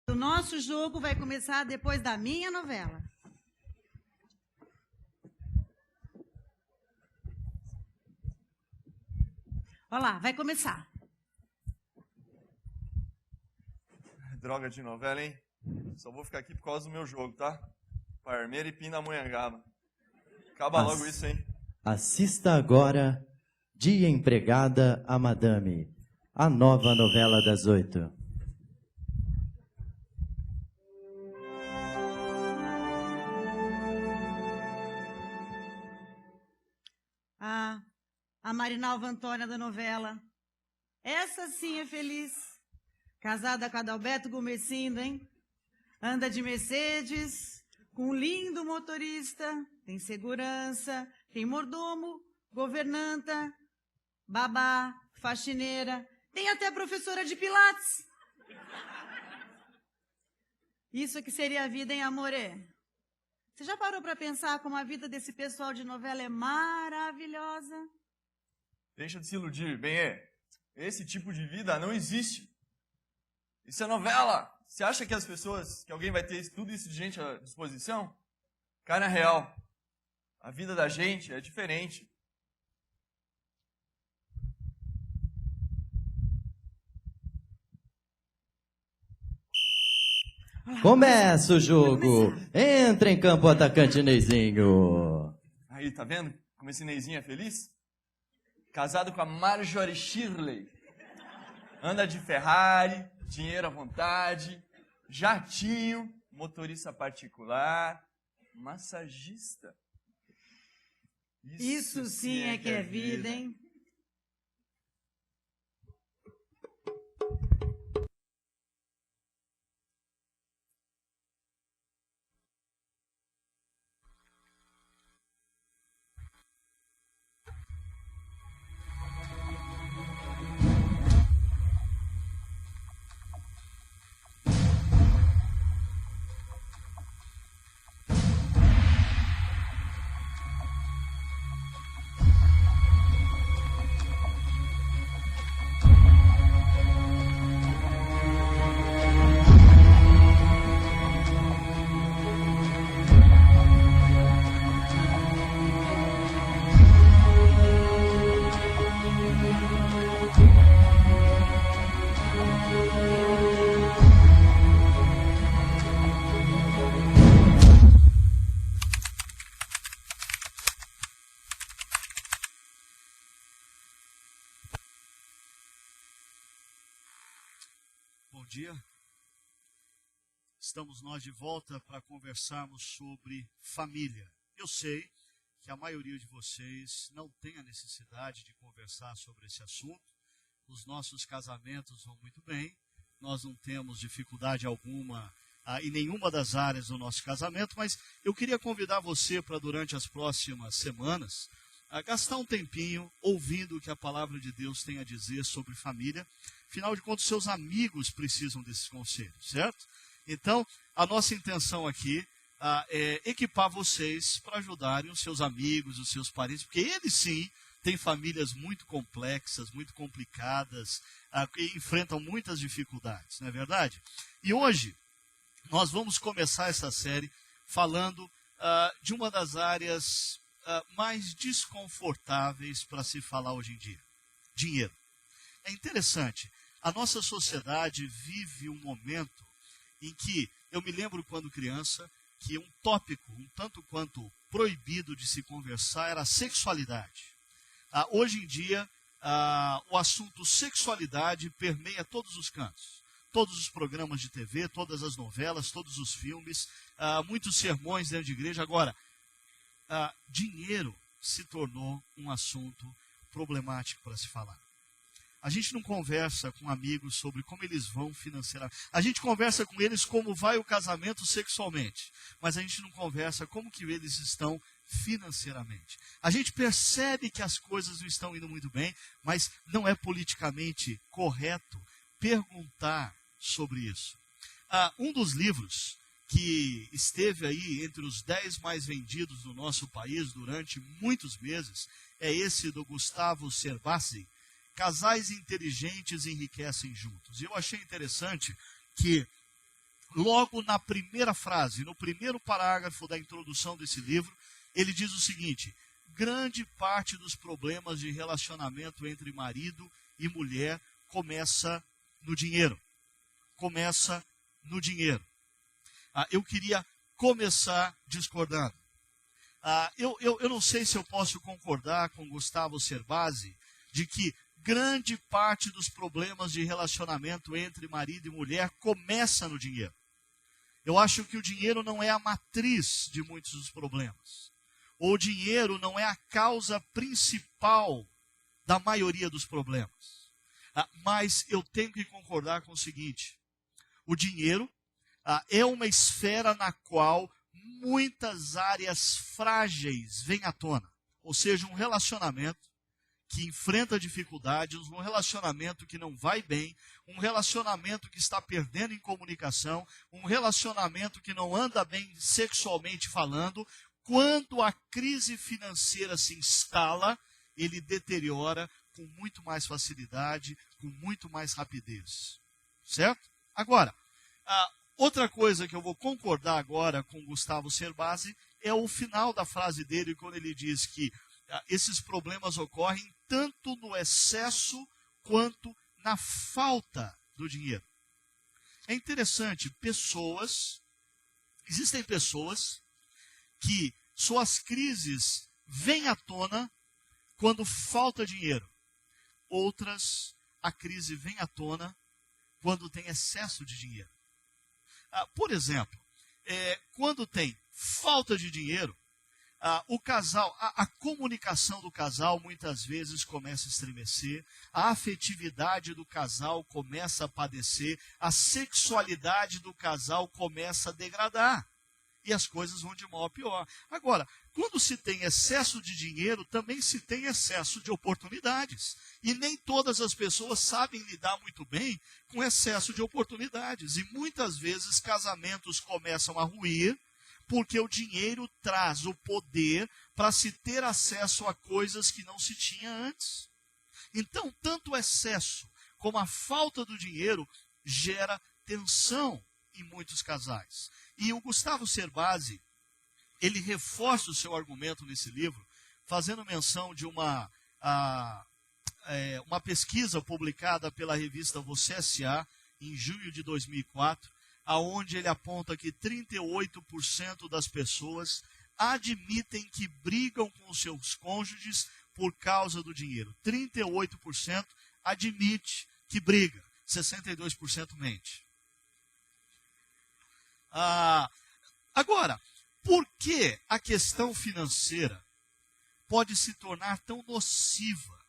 O nosso jogo vai começar depois da minha novela. Olha lá, vai começar. Droga de novela, hein? Só vou ficar aqui por causa do meu jogo, tá? Parmeira e Pindamonhangaba. Acaba logo isso, hein? Assista agora De Empregada a Madame, a nova novela das 8. A Marinalva Antônia da novela. Essa sim é feliz. Casada com Adalberto Gomecindo, hein? Anda de Mercedes, com um lindo motorista, tem segurança, tem mordomo, governanta, babá, faxineira, tem até professora de pilates. Isso que seria a vida, hein, amore? Você já parou para pensar como a vida desse pessoal de novela é maravilhosa? Deixa de se iludir, bem, esse tipo de vida não existe. Isso é novela. Você acha que que alguém vai ter tudo isso de gente à disposição? Cara, é real. A vida da gente é diferente. Começa o jogo. Entra em campo o atacante Neizinho. Aí, tá vendo como esse Neizinho é feliz? Casado com a Marjorie Shirley. Anda de Ferrari, dinheiro à vontade, jatinho, motorista particular, massagista. Isso sim é que é vida, hein? Bom dia. Estamos nós de volta para conversarmos sobre família. Eu sei que a maioria de vocês não tem a necessidade de conversar sobre esse assunto. Os nossos casamentos vão muito bem. Nós não temos dificuldade alguma em nenhuma das áreas do nosso casamento, mas eu queria convidar você para, durante as próximas semanas, gastar um tempinho ouvindo o que a palavra de Deus tem a dizer sobre família. Afinal de contas, seus amigos precisam desses conselhos, certo? Então, a nossa intenção aqui é equipar vocês para ajudarem os seus amigos, os seus parentes, porque eles sim têm famílias muito complexas, muito complicadas, e enfrentam muitas dificuldades, não é verdade? E hoje, nós vamos começar essa série falando de uma das áreas mais desconfortáveis para se falar hoje em dia: dinheiro. É interessante, a nossa sociedade vive um momento em que, eu me lembro quando criança, que um tópico um tanto quanto proibido de se conversar era a sexualidade. Hoje em dia, o assunto sexualidade permeia todos os cantos. Todos os programas de TV, todas as novelas, todos os filmes, muitos sermões dentro de igreja. Agora, dinheiro se tornou um assunto problemático para se falar. A gente não conversa com amigos sobre como eles vão financeiramente. A gente conversa com eles como vai o casamento sexualmente. Mas a gente não conversa como que eles estão financeiramente. A gente percebe que as coisas não estão indo muito bem, mas não é politicamente correto perguntar sobre isso. Um dos livros que esteve aí entre os 10 mais vendidos no nosso país durante muitos meses é esse do Gustavo Cerbasi, Casais Inteligentes Enriquecem Juntos. E eu achei interessante que logo na primeira frase, no primeiro parágrafo da introdução desse livro, ele diz o seguinte: grande parte dos problemas de relacionamento entre marido e mulher começa no dinheiro. Começa no dinheiro. Eu queria começar discordando. Eu não sei se eu posso concordar com Gustavo Cerbasi de que grande parte dos problemas de relacionamento entre marido e mulher começa no dinheiro. Eu acho que o dinheiro não é a matriz de muitos dos problemas. Ou o dinheiro não é a causa principal da maioria dos problemas. Mas eu tenho que concordar com o seguinte: o dinheiro é uma esfera na qual muitas áreas frágeis vêm à tona. Ou seja, um relacionamento que enfrenta dificuldades, um relacionamento que não vai bem, um relacionamento que está perdendo em comunicação, um relacionamento que não anda bem sexualmente falando. Quando a crise financeira se instala, ele deteriora com muito mais facilidade, com muito mais rapidez. Certo? Agora, outra coisa que eu vou concordar agora com Gustavo Cerbasi é o final da frase dele, quando ele diz que esses problemas ocorrem tanto no excesso quanto na falta do dinheiro. É interessante, existem pessoas que suas crises vêm à tona quando falta dinheiro. Outras, a crise vem à tona quando tem excesso de dinheiro. Por exemplo, quando tem falta de dinheiro, o casal, a comunicação do casal muitas vezes começa a estremecer, a afetividade do casal começa a padecer, a sexualidade do casal começa a degradar. E as coisas vão de mal a pior. Agora, quando se tem excesso de dinheiro, também se tem excesso de oportunidades. E nem todas as pessoas sabem lidar muito bem com excesso de oportunidades. E muitas vezes casamentos começam a ruir, porque o dinheiro traz o poder para se ter acesso a coisas que não se tinha antes. Então, tanto o excesso como a falta do dinheiro gera tensão em muitos casais. E o Gustavo Cerbasi, ele reforça o seu argumento nesse livro, fazendo menção de uma pesquisa publicada pela revista Você S.A., em junho de 2004, aonde ele aponta que 38% das pessoas admitem que brigam com os seus cônjuges por causa do dinheiro. 38% admite que briga, 62% mente. Agora, por que a questão financeira pode se tornar tão nociva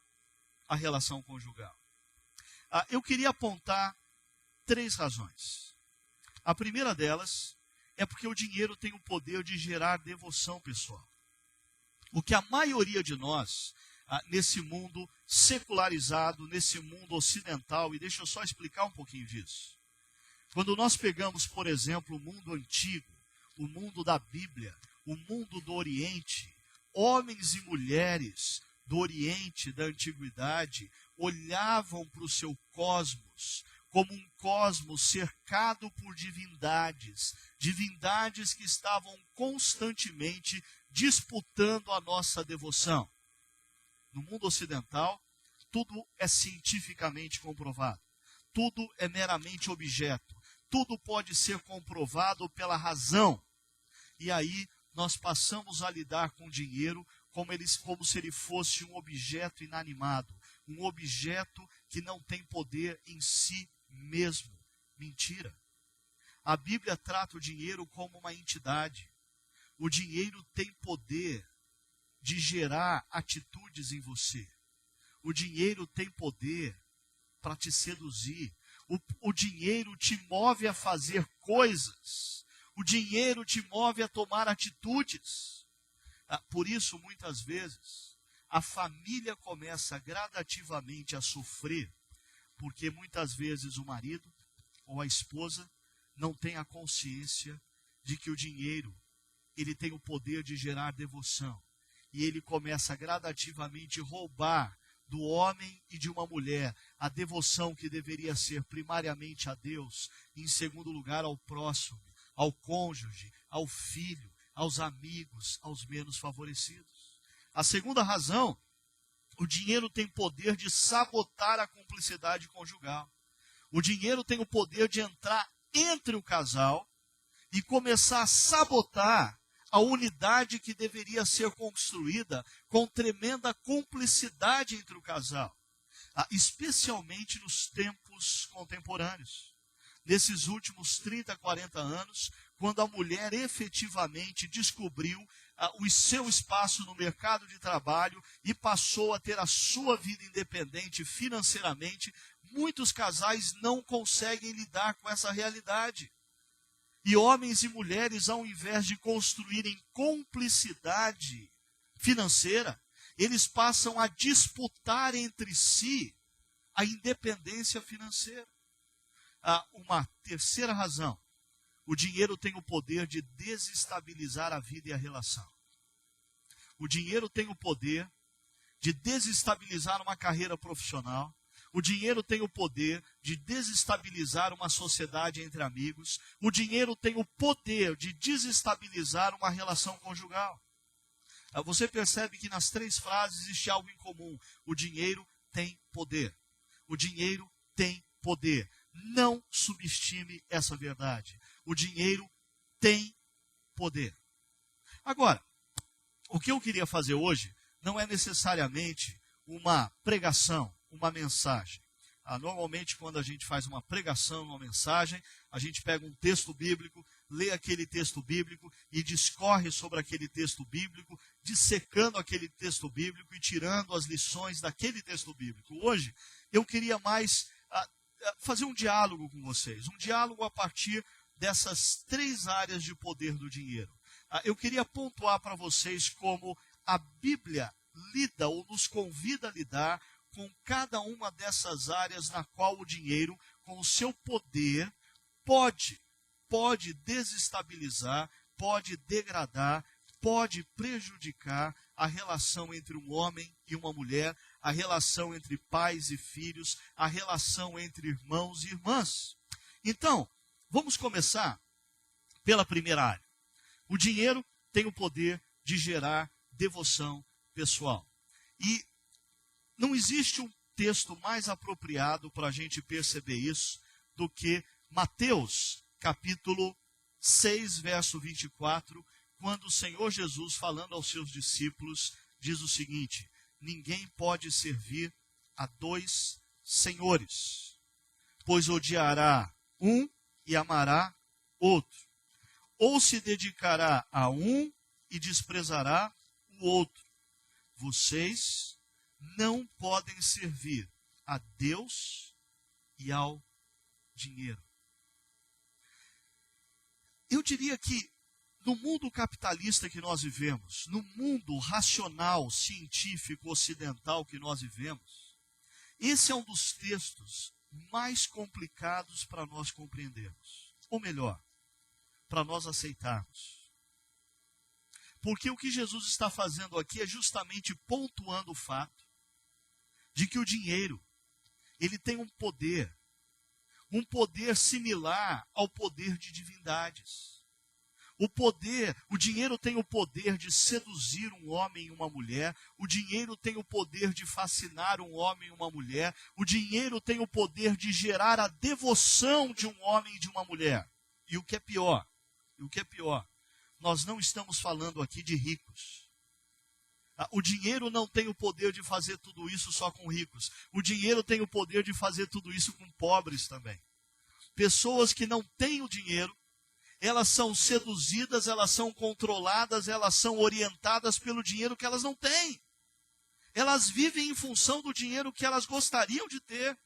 à relação conjugal? Eu queria apontar 3 razões. A primeira delas é porque o dinheiro tem o poder de gerar devoção pessoal. O que a maioria de nós, nesse mundo secularizado, nesse mundo ocidental, e deixa eu só explicar um pouquinho disso. Quando nós pegamos, por exemplo, o mundo antigo, o mundo da Bíblia, o mundo do Oriente, homens e mulheres do Oriente, da Antiguidade, olhavam para o seu cosmos como um cosmos cercado por divindades, divindades que estavam constantemente disputando a nossa devoção. No mundo ocidental, tudo é cientificamente comprovado, tudo é meramente objeto, tudo pode ser comprovado pela razão. E aí nós passamos a lidar com o dinheiro como se ele fosse um objeto inanimado, um objeto que não tem poder em si mesmo. Mentira. A Bíblia trata o dinheiro como uma entidade. O dinheiro tem poder de gerar atitudes em você. O dinheiro tem poder para te seduzir. O dinheiro te move a fazer coisas. O dinheiro te move a tomar atitudes. Por isso, muitas vezes, a família começa gradativamente a sofrer, porque muitas vezes o marido ou a esposa não tem a consciência de que o dinheiro ele tem o poder de gerar devoção. E ele começa gradativamente a roubar do homem e de uma mulher, a devoção que deveria ser primariamente a Deus, e em segundo lugar ao próximo, ao cônjuge, ao filho, aos amigos, aos menos favorecidos. A segunda razão, o dinheiro tem poder de sabotar a cumplicidade conjugal. O dinheiro tem o poder de entrar entre o casal e começar a sabotar a unidade que deveria ser construída com tremenda cumplicidade entre o casal, especialmente nos tempos contemporâneos. Nesses últimos 30, 40 anos, quando a mulher efetivamente descobriu o seu espaço no mercado de trabalho e passou a ter a sua vida independente financeiramente, muitos casais não conseguem lidar com essa realidade. E homens e mulheres, ao invés de construírem cumplicidade financeira, eles passam a disputar entre si a independência financeira. Uma terceira razão, o dinheiro tem o poder de desestabilizar a vida e a relação. O dinheiro tem o poder de desestabilizar uma carreira profissional. O dinheiro tem o poder de desestabilizar uma sociedade entre amigos. O dinheiro tem o poder de desestabilizar uma relação conjugal. Você percebe que nas três frases existe algo em comum. O dinheiro tem poder. O dinheiro tem poder. Não subestime essa verdade. O dinheiro tem poder. Agora, o que eu queria fazer hoje não é necessariamente uma pregação, uma mensagem. Normalmente, quando a gente faz uma pregação, uma mensagem, a gente pega um texto bíblico, lê aquele texto bíblico e discorre sobre aquele texto bíblico, dissecando aquele texto bíblico e tirando as lições daquele texto bíblico. Hoje, eu queria mais fazer um diálogo com vocês, um diálogo a partir dessas três áreas de poder do dinheiro. Eu queria pontuar para vocês como a Bíblia lida ou nos convida a lidar com cada uma dessas áreas na qual o dinheiro, com o seu poder, pode desestabilizar, pode degradar, pode prejudicar a relação entre um homem e uma mulher, a relação entre pais e filhos, a relação entre irmãos e irmãs. Então, vamos começar pela primeira área. O dinheiro tem o poder de gerar devoção pessoal. E não existe um texto mais apropriado para a gente perceber isso do que Mateus, capítulo 6, verso 24, quando o Senhor Jesus, falando aos seus discípulos, diz o seguinte: ninguém pode servir a dois senhores, pois odiará um e amará outro, ou se dedicará a um e desprezará o outro. Vocês não podem servir a Deus e ao dinheiro. Eu diria que no mundo capitalista que nós vivemos, no mundo racional, científico, ocidental que nós vivemos, esse é um dos textos mais complicados para nós compreendermos. Ou melhor, para nós aceitarmos. Porque o que Jesus está fazendo aqui é justamente pontuando o fato de que o dinheiro, ele tem um poder similar ao poder de divindades. O dinheiro tem o poder de seduzir um homem e uma mulher, o dinheiro tem o poder de fascinar um homem e uma mulher, o dinheiro tem o poder de gerar a devoção de um homem e de uma mulher. E o que é pior, nós não estamos falando aqui de ricos. O dinheiro não tem o poder de fazer tudo isso só com ricos. O dinheiro tem o poder de fazer tudo isso com pobres também. Pessoas que não têm o dinheiro, elas são seduzidas, elas são controladas, elas são orientadas pelo dinheiro que elas não têm. Elas vivem em função do dinheiro que elas gostariam de ter.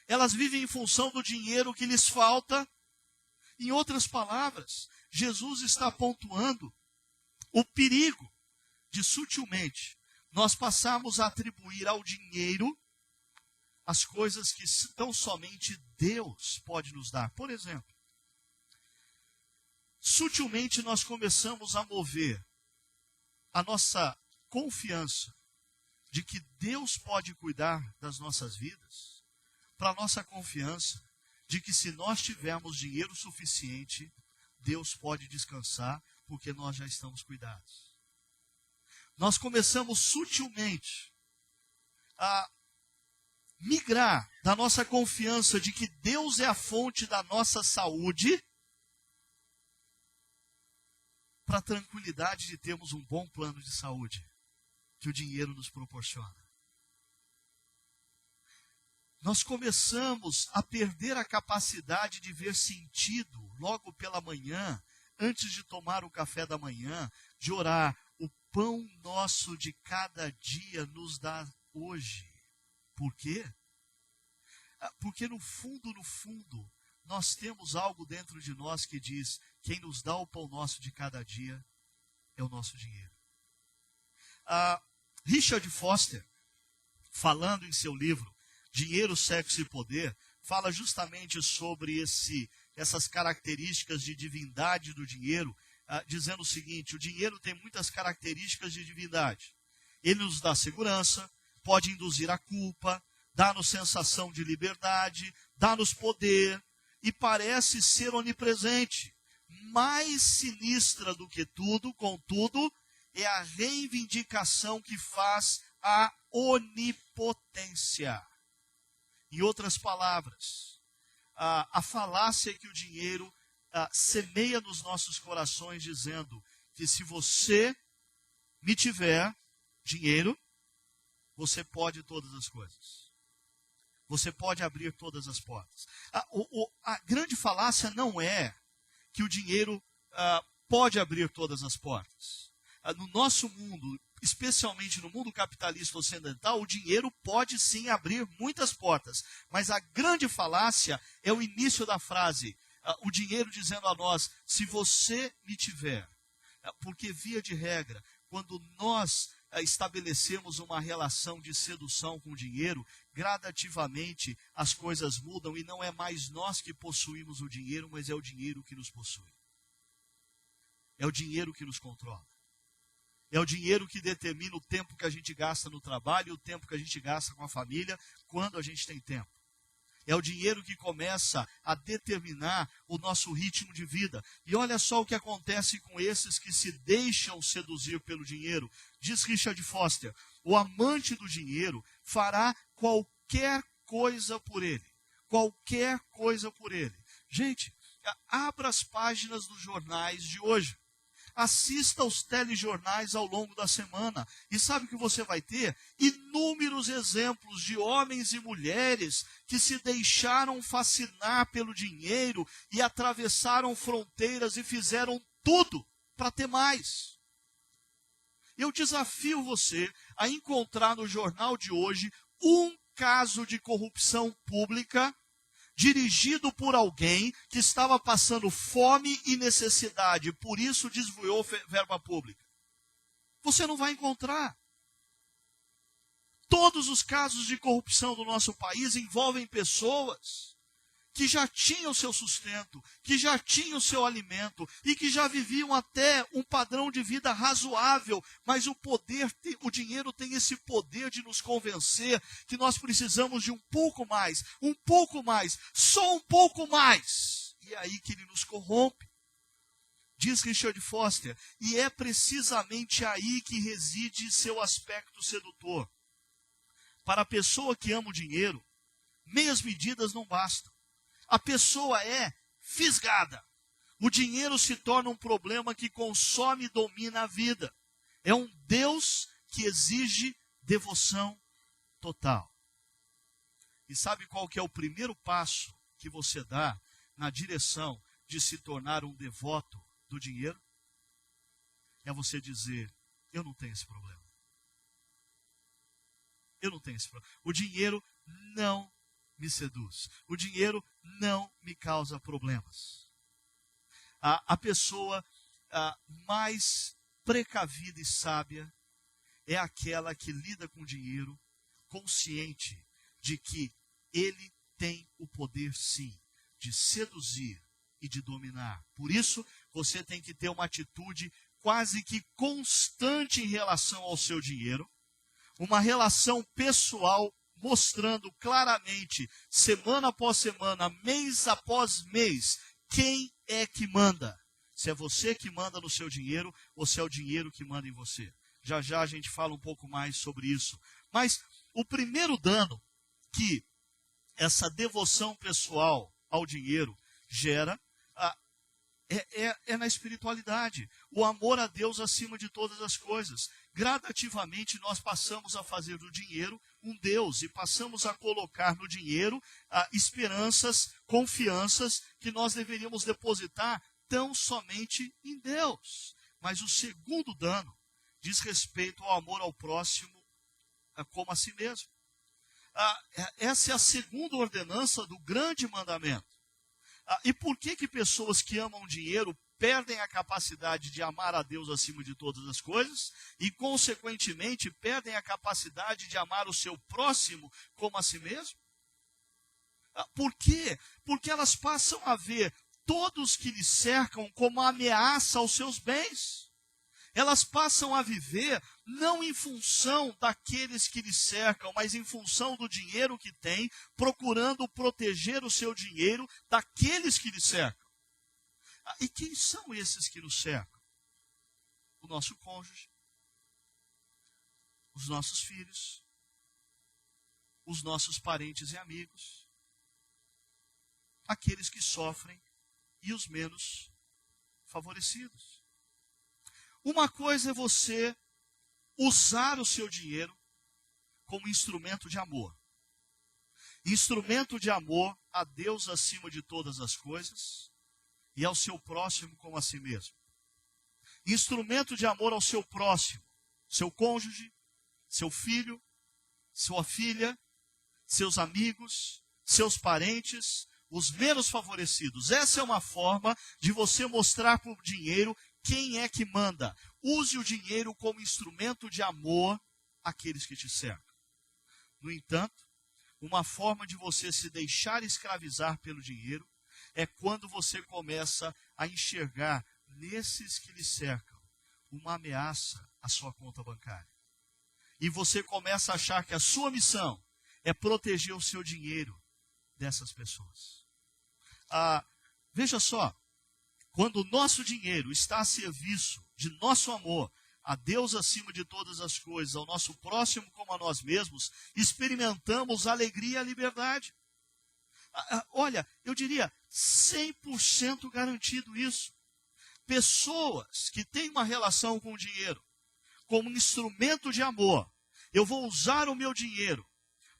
Elas vivem em função do dinheiro que lhes falta. Em outras palavras, Jesus está pontuando o perigo de sutilmente nós passarmos a atribuir ao dinheiro as coisas que tão somente Deus pode nos dar. Por exemplo, sutilmente nós começamos a mover a nossa confiança de que Deus pode cuidar das nossas vidas, para a nossa confiança de que se nós tivermos dinheiro suficiente, Deus pode descansar, porque nós já estamos cuidados. Nós começamos sutilmente a migrar da nossa confiança de que Deus é a fonte da nossa saúde, para a tranquilidade de termos um bom plano de saúde, que o dinheiro nos proporciona. Nós começamos a perder a capacidade de ver sentido logo pela manhã, antes de tomar o café da manhã, de orar: o pão nosso de cada dia nos dá hoje. Por quê? Porque no fundo, nós temos algo dentro de nós que diz: quem nos dá o pão nosso de cada dia é o nosso dinheiro. Richard Foster, falando em seu livro Dinheiro, Sexo e Poder, fala justamente sobre essas características de divindade do dinheiro, dizendo o seguinte: o dinheiro tem muitas características de divindade. Ele nos dá segurança, pode induzir a culpa, dá-nos sensação de liberdade, dá-nos poder, e parece ser onipresente. Mais sinistra do que tudo, contudo, é a reivindicação que faz a onipotência. Em outras palavras, a falácia que o dinheiro semeia nos nossos corações, dizendo que se você me tiver dinheiro, você pode todas as coisas. Você pode abrir todas as portas. A grande falácia não é que o dinheiro pode abrir todas as portas. No nosso mundo, especialmente no mundo capitalista ocidental, o dinheiro pode sim abrir muitas portas. Mas a grande falácia é o início da frase. O dinheiro dizendo a nós: se você me tiver. Porque, via de regra, quando nós estabelecemos uma relação de sedução com o dinheiro, gradativamente as coisas mudam e não é mais nós que possuímos o dinheiro, mas é o dinheiro que nos possui. É o dinheiro que nos controla. É o dinheiro que determina o tempo que a gente gasta no trabalho e o tempo que a gente gasta com a família, quando a gente tem tempo. É o dinheiro que começa a determinar o nosso ritmo de vida. E olha só o que acontece com esses que se deixam seduzir pelo dinheiro. Diz Richard Foster: o amante do dinheiro fará qualquer coisa por ele. Qualquer coisa por ele. Gente, abra as páginas dos jornais de hoje. Assista aos telejornais ao longo da semana. E sabe o que você vai ter? Inúmeros exemplos de homens e mulheres que se deixaram fascinar pelo dinheiro e atravessaram fronteiras e fizeram tudo para ter mais. Eu desafio você a encontrar no jornal de hoje um caso de corrupção pública dirigido por alguém que estava passando fome e necessidade, por isso desviou verba pública. Você não vai encontrar. Todos os casos de corrupção do nosso país envolvem pessoas que já tinham seu sustento, que já tinham seu alimento e que já viviam até um padrão de vida razoável, mas o dinheiro tem esse poder de nos convencer que nós precisamos de um pouco mais, só um pouco mais. E é aí que ele nos corrompe. Diz Richard Foster, e é precisamente aí que reside seu aspecto sedutor. Para a pessoa que ama o dinheiro, meias medidas não bastam. A pessoa é fisgada. O dinheiro se torna um problema que consome e domina a vida. É um Deus que exige devoção total. E sabe qual que é o primeiro passo que você dá na direção de se tornar um devoto do dinheiro? É você dizer: eu não tenho esse problema. Eu não tenho esse problema. O dinheiro não me seduz. O dinheiro não me causa problemas. A pessoa mais precavida e sábia é aquela que lida com o dinheiro consciente de que ele tem o poder, sim, de seduzir e de dominar. Por isso, você tem que ter uma atitude quase que constante em relação ao seu dinheiro, uma relação pessoal mostrando claramente, semana após semana, mês após mês, quem é que manda. Se é você que manda no seu dinheiro ou se é o dinheiro que manda em você. Já já a gente fala um pouco mais sobre isso. Mas o primeiro dano que essa devoção pessoal ao dinheiro gera é na espiritualidade. O amor a Deus acima de todas as coisas. Gradativamente nós passamos a fazer do dinheiro um Deus e passamos a colocar no dinheiro esperanças, confianças que nós deveríamos depositar tão somente em Deus. Mas o segundo dano diz respeito ao amor ao próximo como a si mesmo. Essa é a segunda ordenança do grande mandamento. E por que pessoas que amam dinheiro perdem a capacidade de amar a Deus acima de todas as coisas e, consequentemente, perdem a capacidade de amar o seu próximo como a si mesmo? Por quê? Porque elas passam a ver todos que lhes cercam como ameaça aos seus bens. Elas passam a viver não em função daqueles que lhes cercam, mas em função do dinheiro que têm, procurando proteger o seu dinheiro daqueles que lhes cercam. E quem são esses que nos cercam? O nosso cônjuge, os nossos filhos, os nossos parentes e amigos, aqueles que sofrem e os menos favorecidos. Uma coisa é você usar o seu dinheiro como instrumento de amor. Instrumento de amor a Deus acima de todas as coisas e ao seu próximo como a si mesmo. Instrumento de amor ao seu próximo, seu cônjuge, seu filho, sua filha, seus amigos, seus parentes, os menos favorecidos. Essa é uma forma de você mostrar para o dinheiro quem é que manda. Use o dinheiro como instrumento de amor àqueles que te cercam. No entanto, uma forma de você se deixar escravizar pelo dinheiro é quando você começa a enxergar nesses que lhe cercam uma ameaça à sua conta bancária. E você começa a achar que a sua missão é proteger o seu dinheiro dessas pessoas. Veja só. Quando o nosso dinheiro está a serviço de nosso amor a Deus acima de todas as coisas, ao nosso próximo como a nós mesmos, experimentamos a alegria e a liberdade. Olha, eu diria 100% garantido isso. Pessoas que têm uma relação com o dinheiro como um instrumento de amor, eu vou usar o meu dinheiro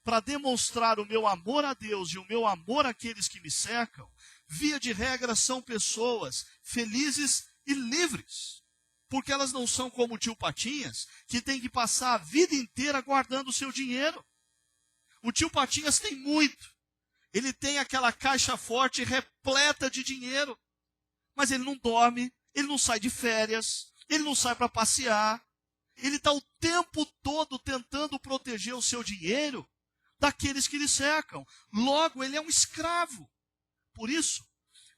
para demonstrar o meu amor a Deus e o meu amor àqueles que me cercam, via de regra são pessoas felizes e livres. Porque elas não são como o tio Patinhas, que tem que passar a vida inteira guardando o seu dinheiro. O tio Patinhas tem muito. Ele tem aquela caixa forte repleta de dinheiro. Mas ele não dorme, ele não sai de férias, ele não sai para passear. Ele está o tempo todo tentando proteger o seu dinheiro daqueles que lhe cercam. Logo, ele é um escravo. Por isso,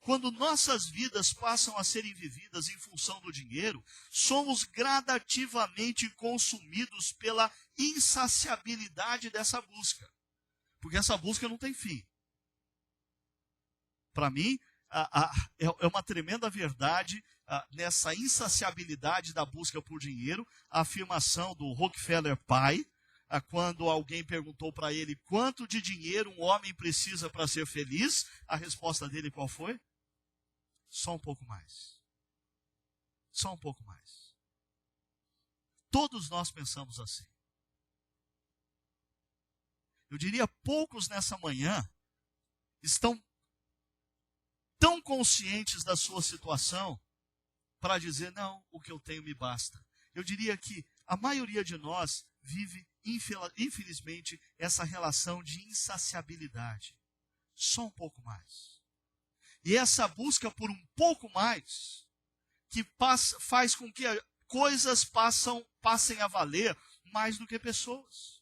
quando nossas vidas passam a serem vividas em função do dinheiro, somos gradativamente consumidos pela insaciabilidade dessa busca. Porque essa busca não tem fim. Para mim, é uma tremenda verdade nessa insaciabilidade da busca por dinheiro, a afirmação do Rockefeller pai, quando alguém perguntou para ele quanto de dinheiro um homem precisa para ser feliz, a resposta dele qual foi? Só um pouco mais. Só um pouco mais. Todos nós pensamos assim. Eu diria, poucos nessa manhã estão tão conscientes da sua situação para dizer, não, o que eu tenho me basta. Eu diria que a maioria de nós vive, infelizmente, essa relação de insaciabilidade. Só um pouco mais. E essa busca por um pouco mais, que faz com que coisas passem a valer mais do que pessoas.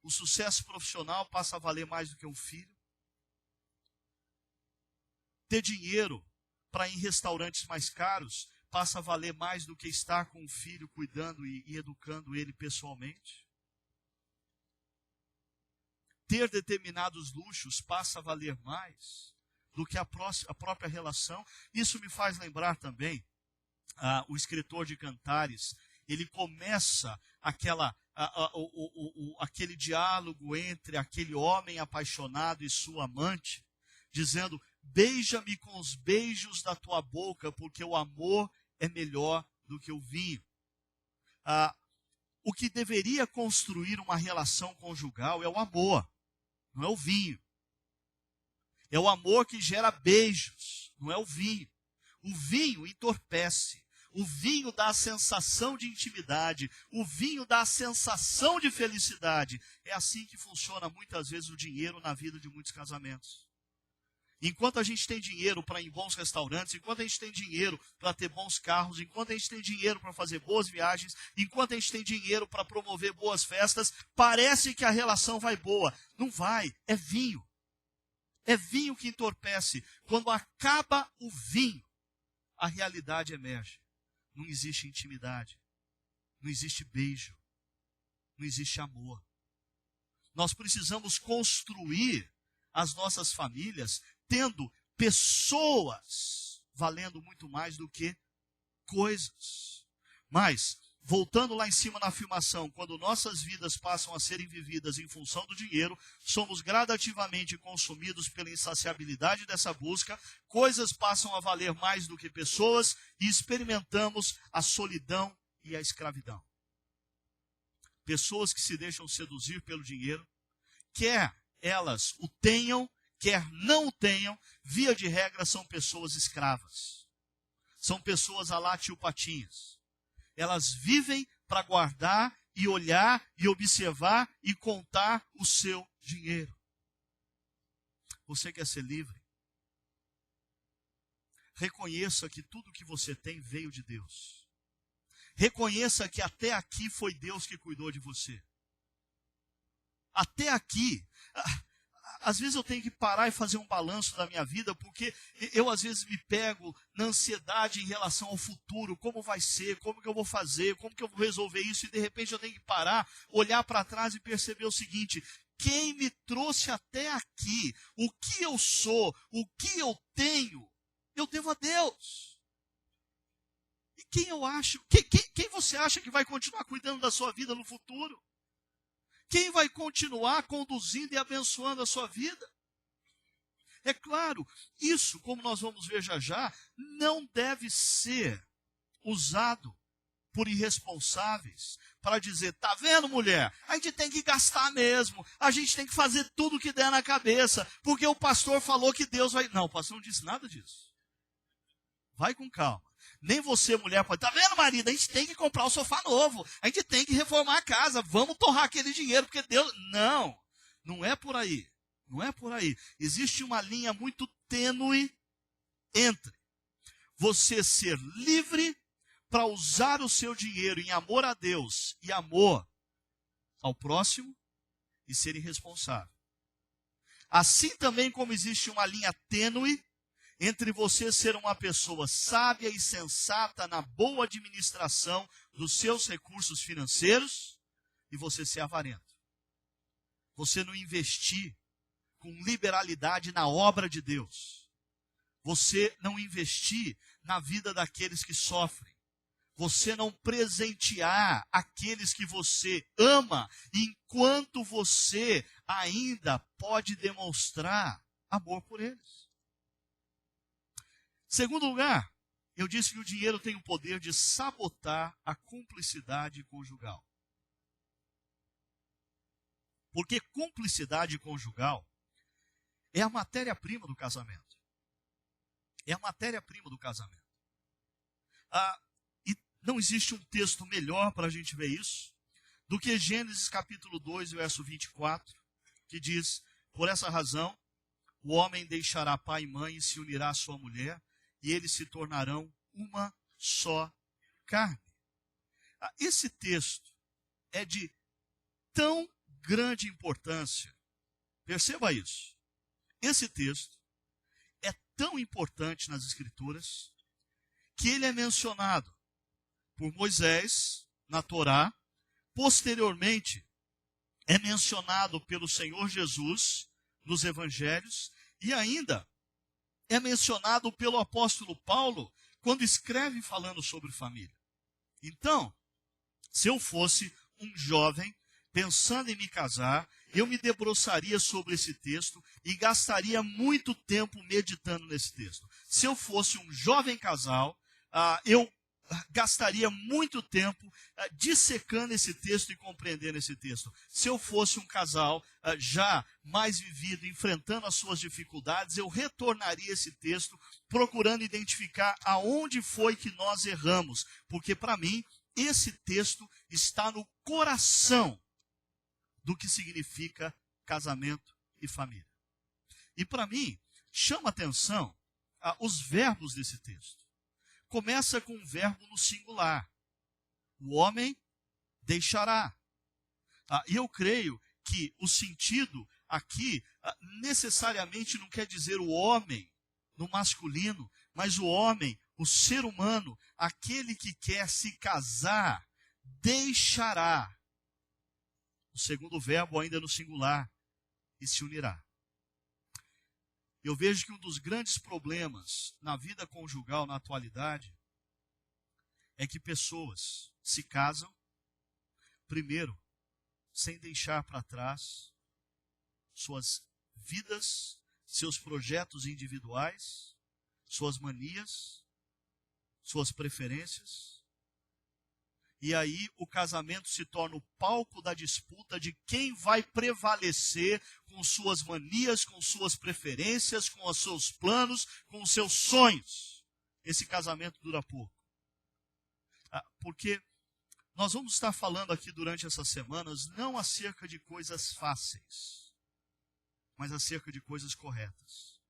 O sucesso profissional passa a valer mais do que um filho. Ter dinheiro para ir em restaurantes mais caros passa a valer mais do que estar com o filho, cuidando e educando ele pessoalmente? Ter determinados luxos passa a valer mais do que a própria relação? Isso me faz lembrar também, o escritor de Cantares, ele começa aquele diálogo entre aquele homem apaixonado e sua amante, dizendo: beija-me com os beijos da tua boca, porque o amor é melhor do que o vinho. O que deveria construir uma relação conjugal é o amor, não é o vinho. É o amor que gera beijos, não é o vinho. O vinho entorpece. O vinho dá a sensação de intimidade. O vinho dá a sensação de felicidade. É assim que funciona muitas vezes o dinheiro na vida de muitos casamentos. Enquanto a gente tem dinheiro para ir em bons restaurantes, enquanto a gente tem dinheiro para ter bons carros, enquanto a gente tem dinheiro para fazer boas viagens, enquanto a gente tem dinheiro para promover boas festas, parece que a relação vai boa. Não vai, é vinho. É vinho que entorpece. Quando acaba o vinho, a realidade emerge. Não existe intimidade, não existe beijo, não existe amor. Nós precisamos construir as nossas famílias tendo pessoas valendo muito mais do que coisas. Mas, voltando lá em cima na afirmação, quando nossas vidas passam a serem vividas em função do dinheiro, somos gradativamente consumidos pela insaciabilidade dessa busca, coisas passam a valer mais do que pessoas e experimentamos a solidão e a escravidão. Pessoas que se deixam seduzir pelo dinheiro, quer elas o tenham, quer não o tenham, via de regra são pessoas escravas. São pessoas a lá tio Patinhas. Elas vivem para guardar e olhar e observar e contar o seu dinheiro. Você quer ser livre? Reconheça que tudo que você tem veio de Deus. Reconheça que até aqui foi Deus que cuidou de você. Até aqui. Às vezes eu tenho que parar e fazer um balanço da minha vida, porque eu às vezes me pego na ansiedade em relação ao futuro, como vai ser, como que eu vou fazer, como que eu vou resolver isso, e de repente eu tenho que parar, olhar para trás e perceber o seguinte: quem me trouxe até aqui, o que eu sou, o que eu tenho, eu devo a Deus. E quem você acha que vai continuar cuidando da sua vida no futuro? Quem vai continuar conduzindo e abençoando a sua vida? É claro, isso, como nós vamos ver já já, não deve ser usado por irresponsáveis para dizer: tá vendo, mulher? A gente tem que gastar mesmo, a gente tem que fazer tudo o que der na cabeça, porque o pastor falou que Deus vai... Não, o pastor não disse nada disso. Vai com calma. Nem você, mulher, pode... Tá vendo, marido? A gente tem que comprar um sofá novo. A gente tem que reformar a casa. Vamos torrar aquele dinheiro, porque Deus... Não, não é por aí. Não é por aí. Existe uma linha muito tênue entre você ser livre para usar o seu dinheiro em amor a Deus e amor ao próximo e ser irresponsável. Assim também como existe uma linha tênue entre você ser uma pessoa sábia e sensata na boa administração dos seus recursos financeiros e você ser avarento. Você não investir com liberalidade na obra de Deus. Você não investir na vida daqueles que sofrem. Você não presentear aqueles que você ama enquanto você ainda pode demonstrar amor por eles. Segundo lugar, eu disse que o dinheiro tem o poder de sabotar a cumplicidade conjugal. Porque cumplicidade conjugal é a matéria-prima do casamento. É a matéria-prima do casamento. E não existe um texto melhor para a gente ver isso do que Gênesis capítulo 2, verso 24, que diz: por essa razão, o homem deixará pai e mãe e se unirá à sua mulher, e eles se tornarão uma só carne. Esse texto é de tão grande importância. Perceba isso. Esse texto é tão importante nas Escrituras que ele é mencionado por Moisés na Torá, posteriormente é mencionado pelo Senhor Jesus nos evangelhos e ainda é mencionado pelo apóstolo Paulo quando escreve falando sobre família. Então, se eu fosse um jovem pensando em me casar, eu me debruçaria sobre esse texto e gastaria muito tempo meditando nesse texto. Se eu fosse um jovem casal, eu gastaria muito tempo dissecando esse texto e compreendendo esse texto. Se eu fosse um casal já mais vivido, enfrentando as suas dificuldades, eu retornaria esse texto procurando identificar aonde foi que nós erramos. Porque para mim, esse texto está no coração do que significa casamento e família. E para mim, chama atenção os verbos desse texto. Começa com um verbo no singular. O homem deixará. E eu creio que o sentido aqui necessariamente não quer dizer o homem no masculino, mas o homem, o ser humano, aquele que quer se casar, deixará. O segundo verbo ainda no singular, e se unirá. Eu vejo que um dos grandes problemas na vida conjugal na atualidade é que pessoas se casam, primeiro, sem deixar para trás suas vidas, seus projetos individuais, suas manias, suas preferências. E aí o casamento se torna o palco da disputa de quem vai prevalecer com suas manias, com suas preferências, com os seus planos, com os seus sonhos. Esse casamento dura pouco. Porque nós vamos estar falando aqui durante essas semanas não acerca de coisas fáceis, mas acerca de coisas corretas.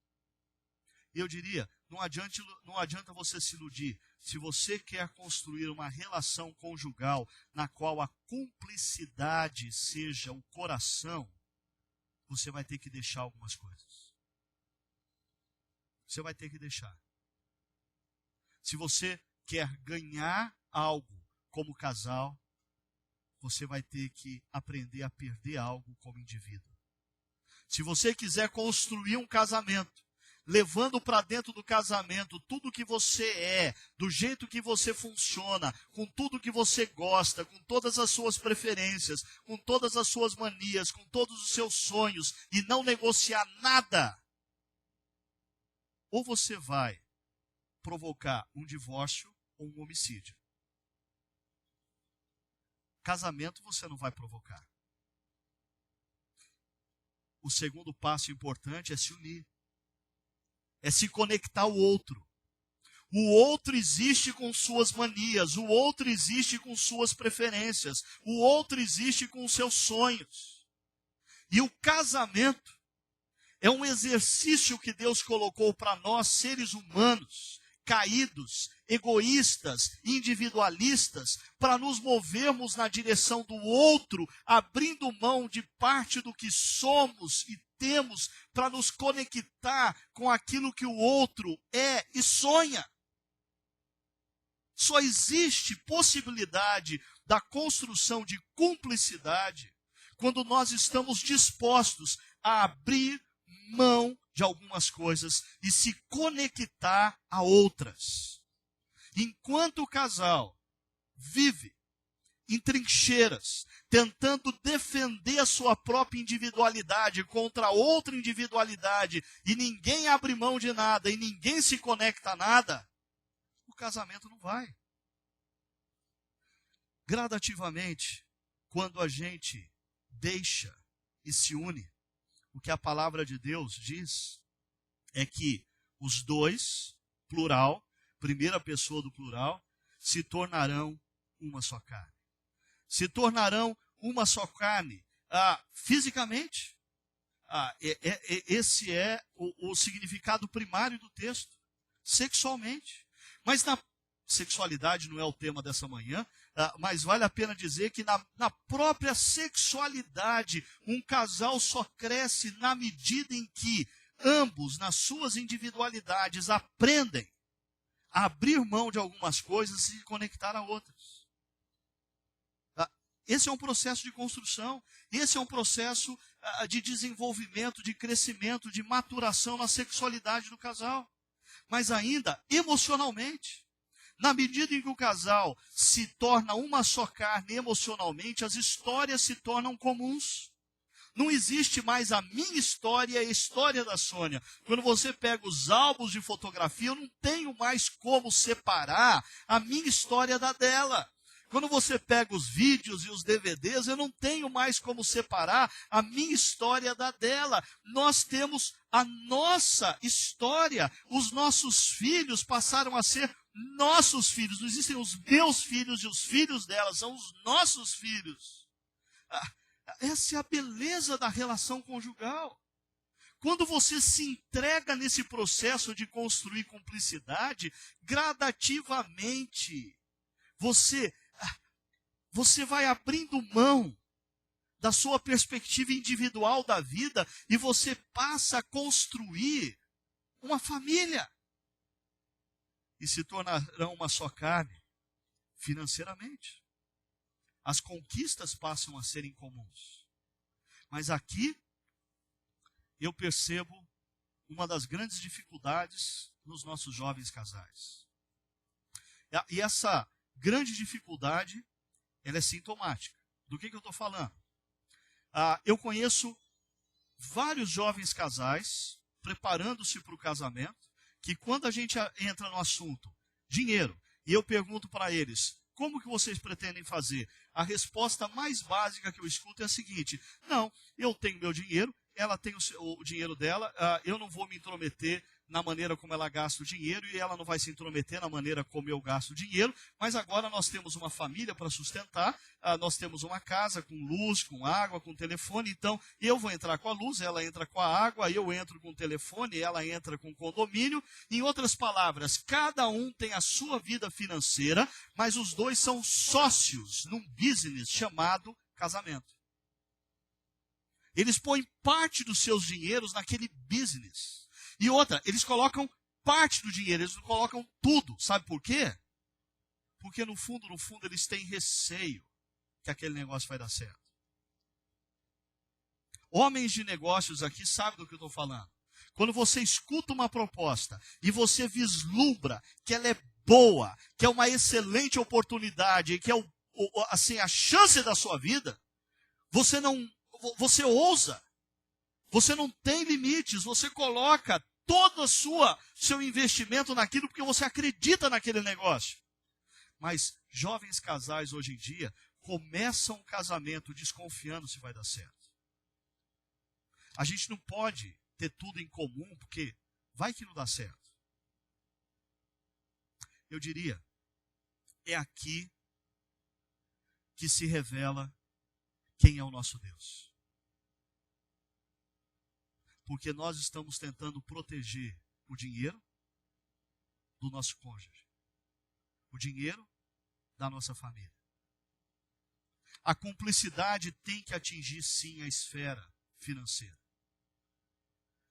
E eu diria, não adianta você se iludir. Se você quer construir uma relação conjugal na qual a cumplicidade seja o coração, você vai ter que deixar algumas coisas. Você vai ter que deixar. Se você quer ganhar algo como casal, você vai ter que aprender a perder algo como indivíduo. Se você quiser construir um casamento, levando para dentro do casamento tudo que você é, do jeito que você funciona, com tudo que você gosta, com todas as suas preferências, com todas as suas manias, com todos os seus sonhos, e não negociar nada, ou você vai provocar um divórcio ou um homicídio. Casamento você não vai provocar. O segundo passo importante é se unir. É se conectar ao outro. O outro existe com suas manias, o outro existe com suas preferências, o outro existe com seus sonhos. E o casamento é um exercício que Deus colocou para nós, seres humanos, caídos, egoístas, individualistas, para nos movermos na direção do outro, abrindo mão de parte do que somos e temos para nos conectar com aquilo que o outro é e sonha. Só existe possibilidade da construção de cumplicidade quando nós estamos dispostos a abrir mão de algumas coisas e se conectar a outras. Enquanto o casal vive em trincheiras, tentando defender a sua própria individualidade contra outra individualidade, e ninguém abre mão de nada, e ninguém se conecta a nada, o casamento não vai. Gradativamente, quando a gente deixa e se une, o que a palavra de Deus diz é que os dois, plural, primeira pessoa do plural, se tornarão uma só carne. Se tornarão uma só carne fisicamente. Esse é o significado primário do texto. Sexualmente. Mas na sexualidade não é o tema dessa manhã, mas vale a pena dizer que na própria sexualidade, um casal só cresce na medida em que ambos, nas suas individualidades, aprendem abrir mão de algumas coisas e se conectar a outras. Esse é um processo de construção, esse é um processo de desenvolvimento, de crescimento, de maturação na sexualidade do casal. Mas ainda emocionalmente. Na medida em que o casal se torna uma só carne emocionalmente, as histórias se tornam comuns. Não existe mais a minha história e a história da Sônia. Quando você pega os álbuns de fotografia, eu não tenho mais como separar a minha história da dela. Quando você pega os vídeos e os DVDs, eu não tenho mais como separar a minha história da dela. Nós temos a nossa história. Os nossos filhos passaram a ser nossos filhos. Não existem os meus filhos e os filhos dela, são os nossos filhos. Essa é a beleza da relação conjugal. Quando você se entrega nesse processo de construir cumplicidade, gradativamente, você vai abrindo mão da sua perspectiva individual da vida e você passa a construir uma família. E se tornarão uma só carne financeiramente. As conquistas passam a ser incomuns. Mas aqui eu percebo uma das grandes dificuldades nos nossos jovens casais. E essa grande dificuldade, ela é sintomática. Do que eu estou falando? Eu conheço vários jovens casais preparando-se para o casamento, que quando a gente entra no assunto dinheiro, e eu pergunto para eles, como que vocês pretendem fazer? A resposta mais básica que eu escuto é a seguinte: não, eu tenho meu dinheiro, ela tem o dinheiro dela, eu não vou me intrometer na maneira como ela gasta o dinheiro e ela não vai se intrometer na maneira como eu gasto o dinheiro, mas agora nós temos uma família para sustentar, nós temos uma casa com luz, com água, com telefone, então eu vou entrar com a luz, ela entra com a água, eu entro com o telefone, ela entra com o condomínio. Em outras palavras, cada um tem a sua vida financeira, mas os dois são sócios num business chamado casamento. Eles põem parte dos seus dinheiros naquele business. E outra, eles colocam parte do dinheiro, eles não colocam tudo. Sabe por quê? Porque no fundo, eles têm receio que aquele negócio vai dar certo. Homens de negócios aqui sabem do que eu estou falando. Quando você escuta uma proposta e você vislumbra que ela é boa, que é uma excelente oportunidade, que é assim, a chance da sua vida, você ousa. Você não tem limites, você coloca todo o seu investimento naquilo porque você acredita naquele negócio. Mas jovens casais hoje em dia começam o casamento desconfiando se vai dar certo. A gente não pode ter tudo em comum porque vai que não dá certo. Eu diria, é aqui que se revela quem é o nosso Deus. Porque nós estamos tentando proteger o dinheiro do nosso cônjuge, o dinheiro da nossa família. A cumplicidade tem que atingir, sim, a esfera financeira.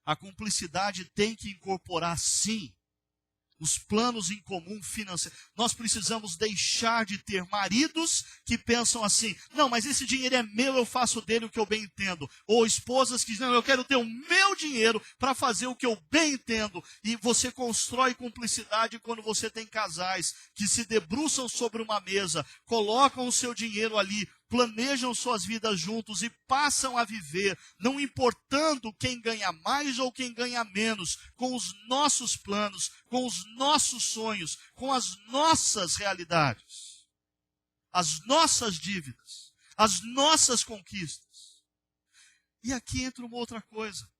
A cumplicidade tem que incorporar, sim, os planos em comum financeiros. Nós precisamos deixar de ter maridos que pensam assim: não, mas esse dinheiro é meu, eu faço dele o que eu bem entendo. Ou esposas que dizem: não, eu quero ter o meu dinheiro para fazer o que eu bem entendo. E você constrói cumplicidade quando você tem casais que se debruçam sobre uma mesa, colocam o seu dinheiro ali, planejam suas vidas juntos e passam a viver, não importando quem ganha mais ou quem ganha menos, com os nossos planos, com os nossos sonhos, com as nossas realidades, as nossas dívidas, as nossas conquistas. E aqui entra uma outra coisa.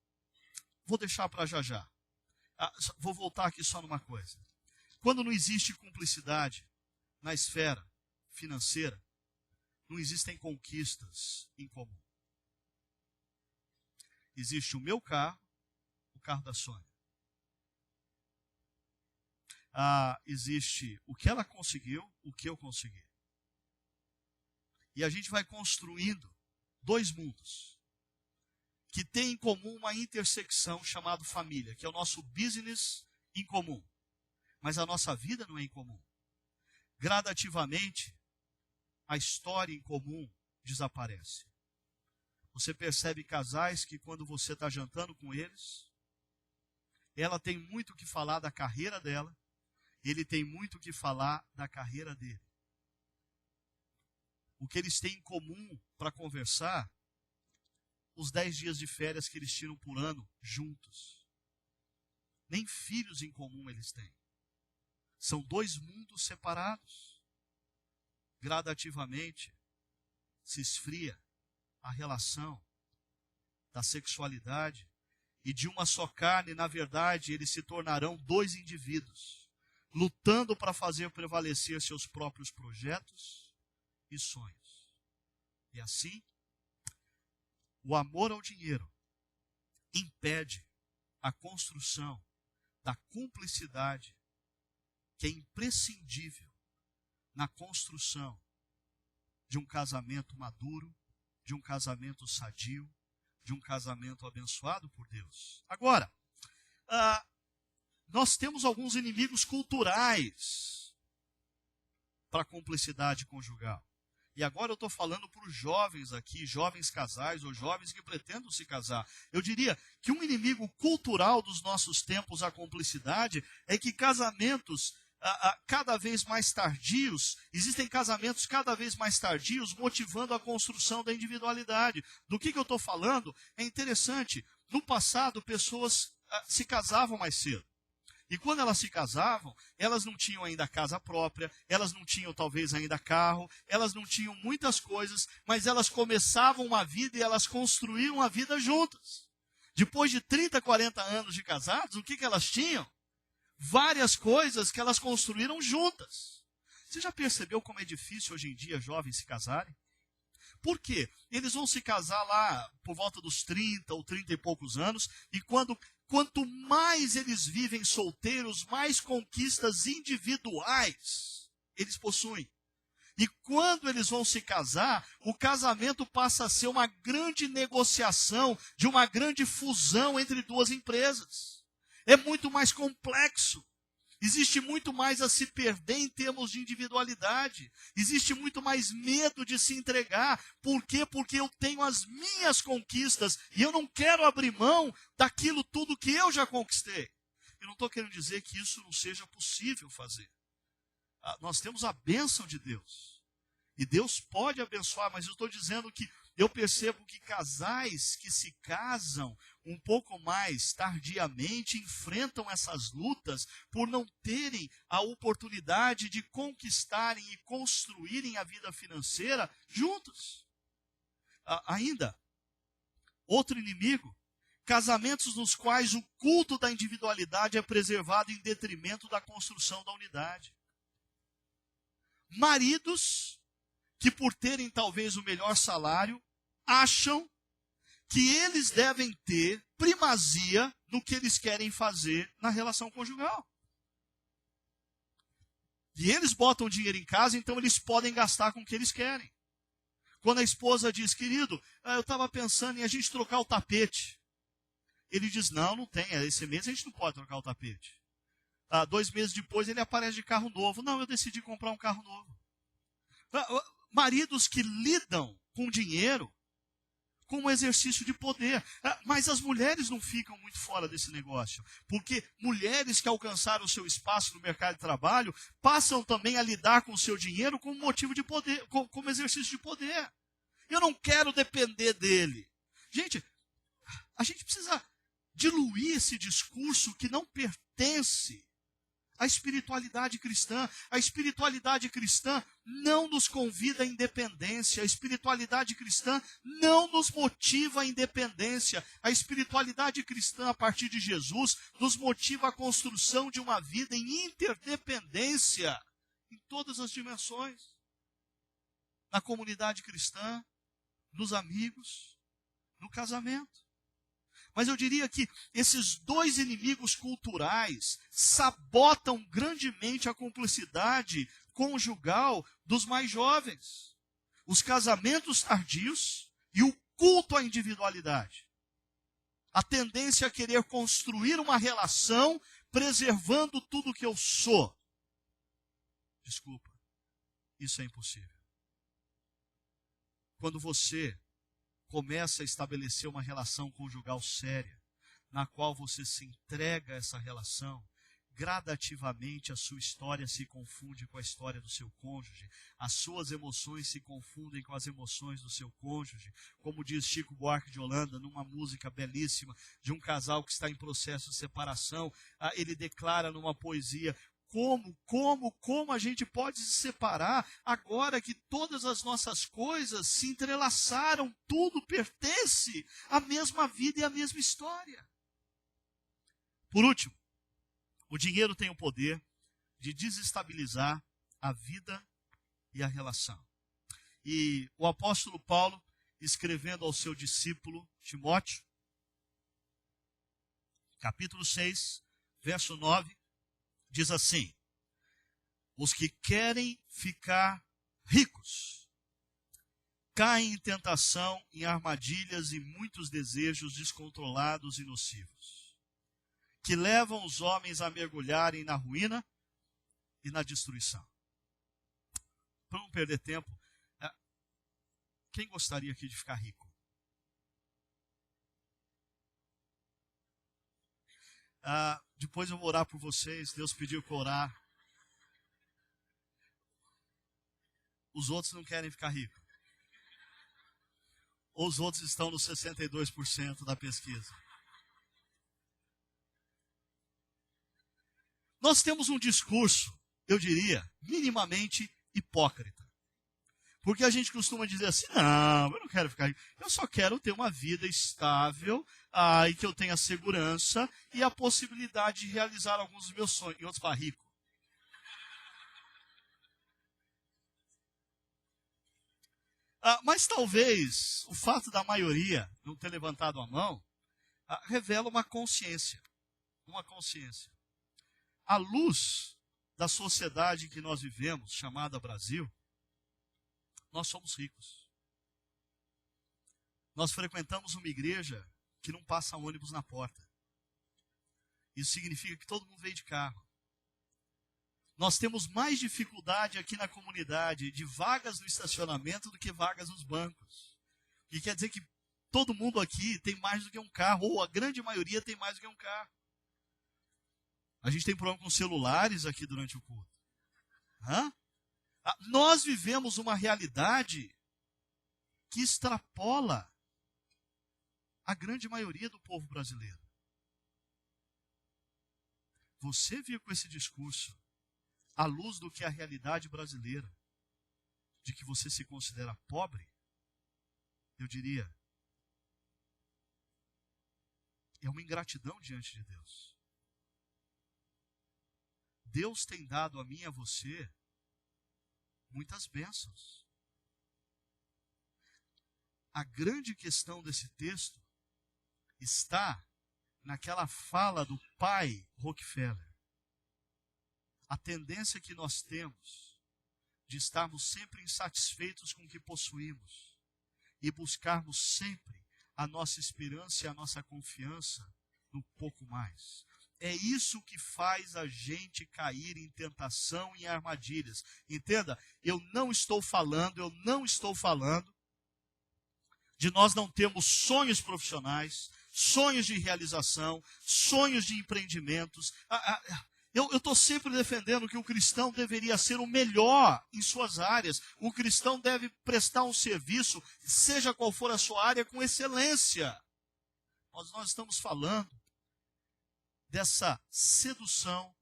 Vou deixar para já. Vou voltar aqui só numa coisa. Quando não existe cumplicidade na esfera financeira, não existem conquistas em comum. Existe o meu carro, o carro da Sônia. Existe o que ela conseguiu, o que eu consegui. E a gente vai construindo dois mundos que têm em comum uma intersecção chamada família, que é o nosso business em comum. mas a nossa vida não é incomum. Gradativamente, a história em comum desaparece. Você percebe casais que quando você está jantando com eles, ela tem muito o que falar da carreira dela, ele tem muito o que falar da carreira dele. O que eles têm em comum para conversar, os 10 dias de férias que eles tiram por ano juntos. Nem filhos em comum eles têm. São 2 mundos separados. Gradativamente se esfria a relação da sexualidade e de uma só carne, na verdade, eles se tornarão 2 indivíduos, lutando para fazer prevalecer seus próprios projetos e sonhos. E assim, o amor ao dinheiro impede a construção da cumplicidade que é imprescindível na construção de um casamento maduro, de um casamento sadio, de um casamento abençoado por Deus. Agora, nós temos alguns inimigos culturais para a cumplicidade conjugal. E agora eu estou falando para os jovens aqui, jovens casais ou jovens que pretendem se casar. Eu diria que um inimigo cultural dos nossos tempos à cumplicidade é que casamentos cada vez mais tardios, existem casamentos cada vez mais tardios motivando a construção da individualidade. Do que eu estou falando? É interessante, no passado pessoas se casavam mais cedo. E quando elas se casavam, elas não tinham ainda casa própria, elas não tinham talvez ainda carro, elas não tinham muitas coisas, mas elas começavam uma vida e elas construíam a vida juntas. Depois de 30, 40 anos de casados, o que elas tinham? Várias coisas que elas construíram juntas. Você já percebeu como é difícil hoje em dia jovens se casarem? Por quê? Eles vão se casar lá por volta dos 30 ou 30 e poucos anos, e quanto mais eles vivem solteiros, mais conquistas individuais eles possuem. E quando eles vão se casar, o casamento passa a ser uma grande negociação, de uma grande fusão entre 2 empresas. É muito mais complexo. Existe muito mais a se perder em termos de individualidade. Existe muito mais medo de se entregar. Por quê? Porque eu tenho as minhas conquistas e eu não quero abrir mão daquilo tudo que eu já conquistei. Eu não estou querendo dizer que isso não seja possível fazer. Nós temos a bênção de Deus. E Deus pode abençoar, mas eu estou dizendo que eu percebo que casais que se casam um pouco mais tardiamente enfrentam essas lutas por não terem a oportunidade de conquistarem e construírem a vida financeira juntos. Ainda, outro inimigo, casamentos nos quais o culto da individualidade é preservado em detrimento da construção da unidade. Maridos que, por terem talvez o melhor salário, acham que eles devem ter primazia no que eles querem fazer na relação conjugal. E eles botam dinheiro em casa, então eles podem gastar com o que eles querem. Quando a esposa diz, querido, eu estava pensando em a gente trocar o tapete. Ele diz, não tem, esse mês a gente não pode trocar o tapete. 2 meses depois ele aparece de carro novo. Não, eu decidi comprar um carro novo. Maridos que lidam com dinheiro como um exercício de poder. Mas as mulheres não ficam muito fora desse negócio. Porque mulheres que alcançaram o seu espaço no mercado de trabalho passam também a lidar com o seu dinheiro como motivo de poder, como exercício de poder. Eu não quero depender dele. Gente, a gente precisa diluir esse discurso que não pertence à espiritualidade cristã. A espiritualidade cristã não nos convida à independência. A espiritualidade cristã não nos motiva à independência. A espiritualidade cristã, a partir de Jesus, nos motiva à construção de uma vida em interdependência em todas as dimensões. Na comunidade cristã, nos amigos, no casamento. Mas eu diria que esses 2 inimigos culturais sabotam grandemente a cumplicidade conjugal dos mais jovens. Os casamentos tardios e o culto à individualidade. A tendência a querer construir uma relação preservando tudo que eu sou. Desculpa, isso é impossível. Quando você começa a estabelecer uma relação conjugal séria, na qual você se entrega a essa relação, gradativamente a sua história se confunde com a história do seu cônjuge, as suas emoções se confundem com as emoções do seu cônjuge, como diz Chico Buarque de Holanda, numa música belíssima de um casal que está em processo de separação, ele declara numa poesia: como a gente pode se separar agora que todas as nossas coisas se entrelaçaram, tudo pertence à mesma vida e à mesma história. Por último, o dinheiro tem o poder de desestabilizar a vida e a relação. E o apóstolo Paulo, escrevendo ao seu discípulo Timóteo, capítulo 6, verso 9, diz assim: os que querem ficar ricos caem em tentação, em armadilhas e muitos desejos descontrolados e nocivos, que levam os homens a mergulharem na ruína e na destruição. Para não perder tempo, quem gostaria aqui de ficar rico? Depois eu vou orar por vocês. Deus pediu que eu orar. Os outros não querem ficar ricos. Ou os outros estão nos 62% da pesquisa. Nós temos um discurso, eu diria, minimamente hipócrita. Porque a gente costuma dizer assim: não, eu não quero ficar rico. Eu só quero ter uma vida estável, e que eu tenha segurança e a possibilidade de realizar alguns dos meus sonhos. E outros falam: rico. Mas talvez o fato da maioria não ter levantado a mão revela uma consciência. Uma consciência. À luz da sociedade em que nós vivemos, chamada Brasil, nós somos ricos. Nós frequentamos uma igreja que não passa ônibus na porta. Isso significa que todo mundo veio de carro. Nós temos mais dificuldade aqui na comunidade de vagas no estacionamento do que vagas nos bancos. E quer dizer que todo mundo aqui tem mais do que um carro, ou a grande maioria tem mais do que um carro. A gente tem problema com celulares aqui durante o culto. Nós vivemos uma realidade que extrapola a grande maioria do povo brasileiro. Você vir com esse discurso à luz do que é a realidade brasileira, de que você se considera pobre, eu diria, é uma ingratidão diante de Deus. Deus tem dado a mim e a você muitas bênçãos. A grande questão desse texto está naquela fala do pai Rockefeller. A tendência que nós temos de estarmos sempre insatisfeitos com o que possuímos e buscarmos sempre a nossa esperança e a nossa confiança no pouco mais. É isso que faz a gente cair em tentação e em armadilhas. Entenda, eu não estou falando de nós não termos sonhos profissionais, sonhos de realização, sonhos de empreendimentos. Eu estou sempre defendendo que o cristão deveria ser o melhor em suas áreas. O cristão deve prestar um serviço, seja qual for a sua área, com excelência. Mas nós estamos falando dessa sedução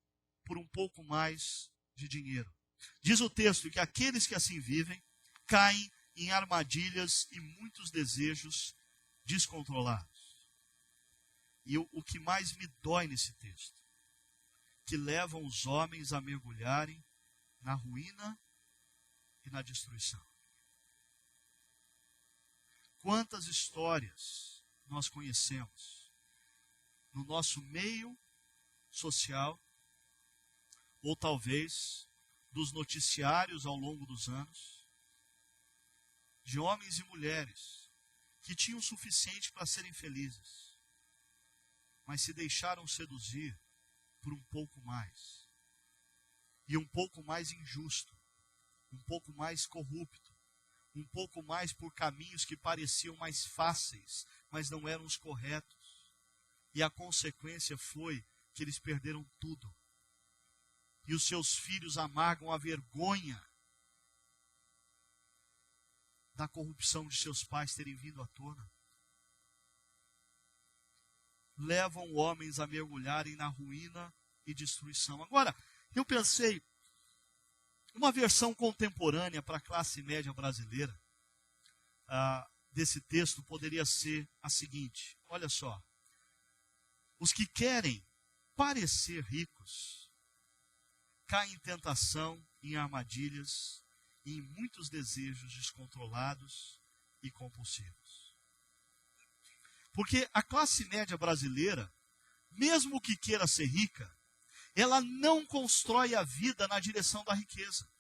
por um pouco mais de dinheiro. Diz o texto que aqueles que assim vivem caem em armadilhas e muitos desejos descontrolados. E o que mais me dói nesse texto, que levam os homens a mergulharem na ruína e na destruição. Quantas histórias nós conhecemos no nosso meio social, ou talvez dos noticiários ao longo dos anos, de homens e mulheres que tinham o suficiente para serem felizes, mas se deixaram seduzir por um pouco mais. E um pouco mais injusto, um pouco mais corrupto, um pouco mais por caminhos que pareciam mais fáceis, mas não eram os corretos. E a consequência foi que eles perderam tudo. E os seus filhos amargam a vergonha da corrupção de seus pais terem vindo à tona. Levam homens a mergulharem na ruína e destruição. Agora, eu pensei, uma versão contemporânea para a classe média brasileira desse texto poderia ser a seguinte: olha só, os que querem parecer ricos caem em tentação, em armadilhas e em muitos desejos descontrolados e compulsivos. Porque a classe média brasileira, mesmo que queira ser rica, ela não constrói a vida na direção da riqueza.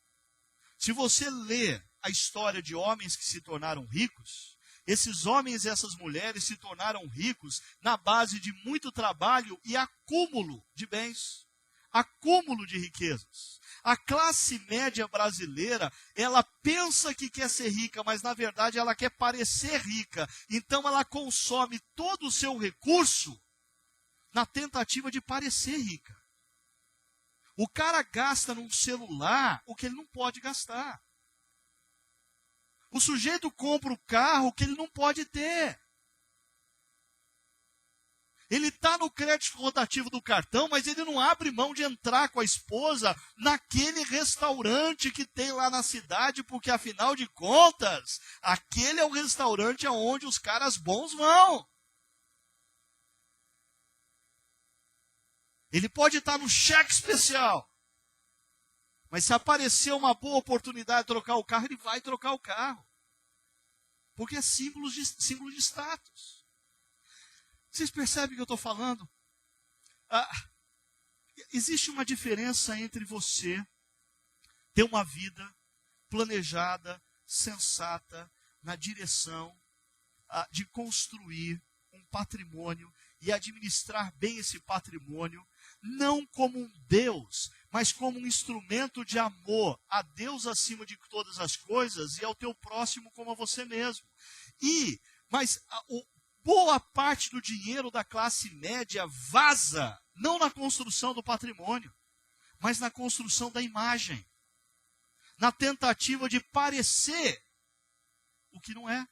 Se você lê a história de homens que se tornaram ricos, esses homens e essas mulheres se tornaram ricos na base de muito trabalho e acúmulo de bens, acúmulo de riquezas. A classe média brasileira, ela pensa que quer ser rica, mas na verdade ela quer parecer rica. Então ela consome todo o seu recurso na tentativa de parecer rica. O cara gasta num celular o que ele não pode gastar. O sujeito compra o carro que ele não pode ter. Ele está no crédito rotativo do cartão, mas ele não abre mão de entrar com a esposa naquele restaurante que tem lá na cidade, porque afinal de contas, aquele é o restaurante aonde os caras bons vão. Ele pode estar no cheque especial, mas se aparecer uma boa oportunidade de trocar o carro, ele vai trocar o carro. Porque é símbolo de status. Vocês percebem o que eu estou falando? Existe uma diferença entre você ter uma vida planejada, sensata, na direção de construir um patrimônio e administrar bem esse patrimônio, não como um Deus, mas como um instrumento de amor a Deus acima de todas as coisas e ao teu próximo como a você mesmo. Mas boa parte do dinheiro da classe média vaza, não na construção do patrimônio, mas na construção da imagem, na tentativa de parecer o que não é.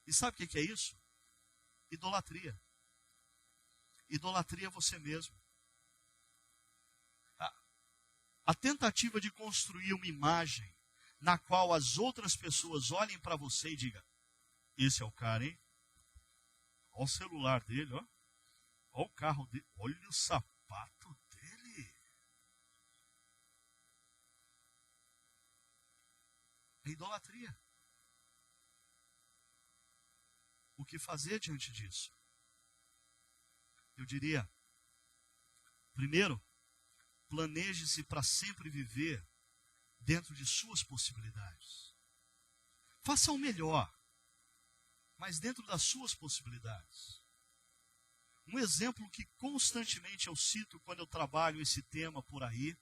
E sabe o que é isso? Idolatria. Idolatria é você mesmo. A tentativa de construir uma imagem na qual as outras pessoas olhem para você e digam: esse é o cara, hein? Olha o celular dele, ó. Olha o carro dele, olha o sapato dele. É idolatria. O que fazer diante disso? Eu diria, primeiro, planeje-se para sempre viver dentro de suas possibilidades. Faça o melhor, mas dentro das suas possibilidades. Um exemplo que constantemente eu cito quando eu trabalho esse tema por aí,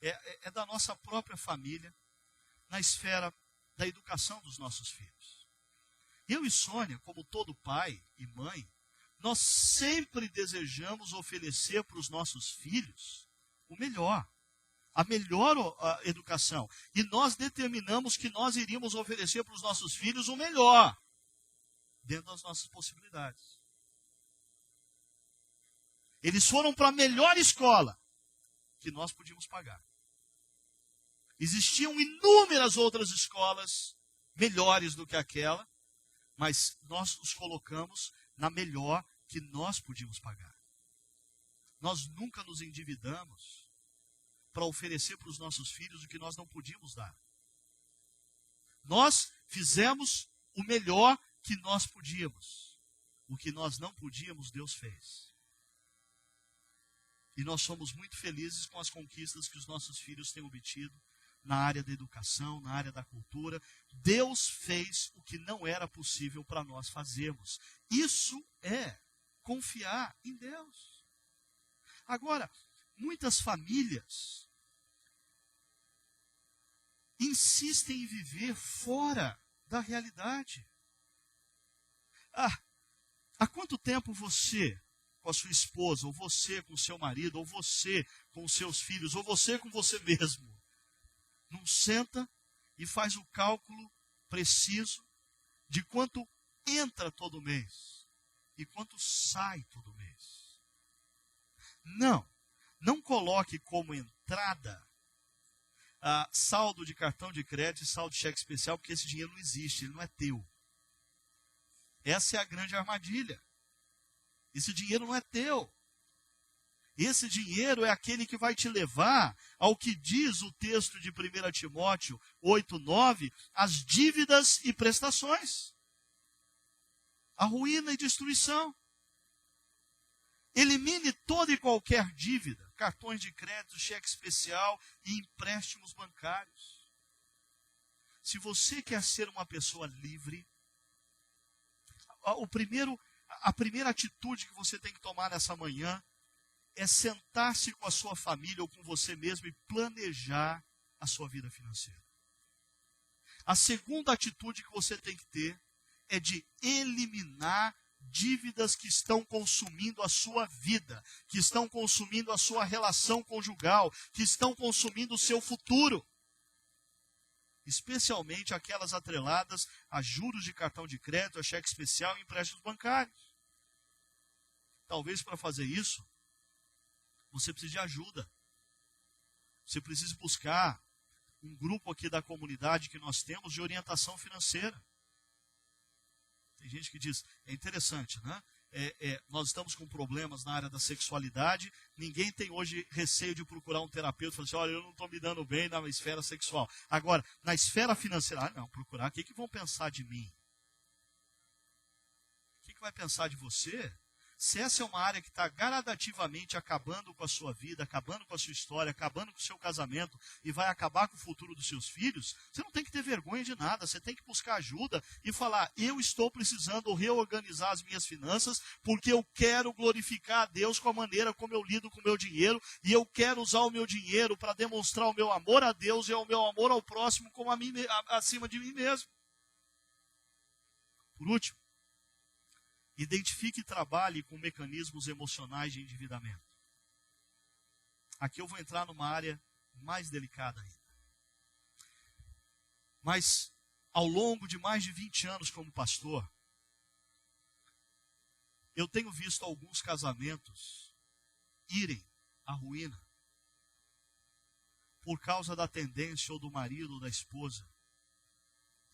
é da nossa própria família, na esfera da educação dos nossos filhos. Eu e Sônia, como todo pai e mãe, nós sempre desejamos oferecer para os nossos filhos o melhor, a melhor educação. E nós determinamos que nós iríamos oferecer para os nossos filhos o melhor, dentro das nossas possibilidades. Eles foram para a melhor escola que nós podíamos pagar. Existiam inúmeras outras escolas melhores do que aquela, mas nós os colocamos na melhor que nós podíamos pagar. Nós nunca nos endividamos para oferecer para os nossos filhos o que nós não podíamos dar. Nós fizemos o melhor que nós podíamos. O que nós não podíamos, Deus fez. E nós somos muito felizes com as conquistas que os nossos filhos têm obtido na área da educação, na área da cultura. Deus fez o que não era possível para nós fazermos. Isso é confiar em Deus. Agora, muitas famílias insistem em viver fora da realidade. Há quanto tempo você com a sua esposa, ou você com o seu marido, ou você com os seus filhos, ou você com você mesmo, não senta e faz o cálculo preciso de quanto entra todo mês e quanto sai todo mês? Não coloque como entrada saldo de cartão de crédito e saldo de cheque especial, porque esse dinheiro não existe, ele não é teu. Essa é a grande armadilha. Esse dinheiro não é teu. Esse dinheiro é aquele que vai te levar ao que diz o texto de 1 Timóteo 8:9, as dívidas e prestações. A ruína e destruição. Elimine toda e qualquer dívida, cartões de crédito, cheque especial e empréstimos bancários. Se você quer ser uma pessoa livre, a primeira atitude que você tem que tomar nessa manhã é sentar-se com a sua família ou com você mesmo e planejar a sua vida financeira. A segunda atitude que você tem que ter é de eliminar dívidas que estão consumindo a sua vida, que estão consumindo a sua relação conjugal, que estão consumindo o seu futuro. Especialmente aquelas atreladas a juros de cartão de crédito, a cheque especial e empréstimos bancários. Talvez para fazer isso, você precise de ajuda. Você precisa buscar um grupo aqui da comunidade que nós temos de orientação financeira. Tem gente que diz, é interessante, né? Nós estamos com problemas na área da sexualidade, ninguém tem hoje receio de procurar um terapeuta e falar assim, olha, eu não estou me dando bem na esfera sexual. Agora, na esfera financeira, não, procurar, o que vão pensar de mim? O que vai pensar de você? Se essa é uma área que está gradativamente acabando com a sua vida, acabando com a sua história, acabando com o seu casamento e vai acabar com o futuro dos seus filhos, você não tem que ter vergonha de nada, você tem que buscar ajuda e falar, eu estou precisando reorganizar as minhas finanças porque eu quero glorificar a Deus com a maneira como eu lido com o meu dinheiro e eu quero usar o meu dinheiro para demonstrar o meu amor a Deus e o meu amor ao próximo como acima de mim mesmo. Por último, identifique e trabalhe com mecanismos emocionais de endividamento. Aqui eu vou entrar numa área mais delicada ainda. Mas, ao longo de mais de 20 anos como pastor, eu tenho visto alguns casamentos irem à ruína por causa da tendência ou do marido ou da esposa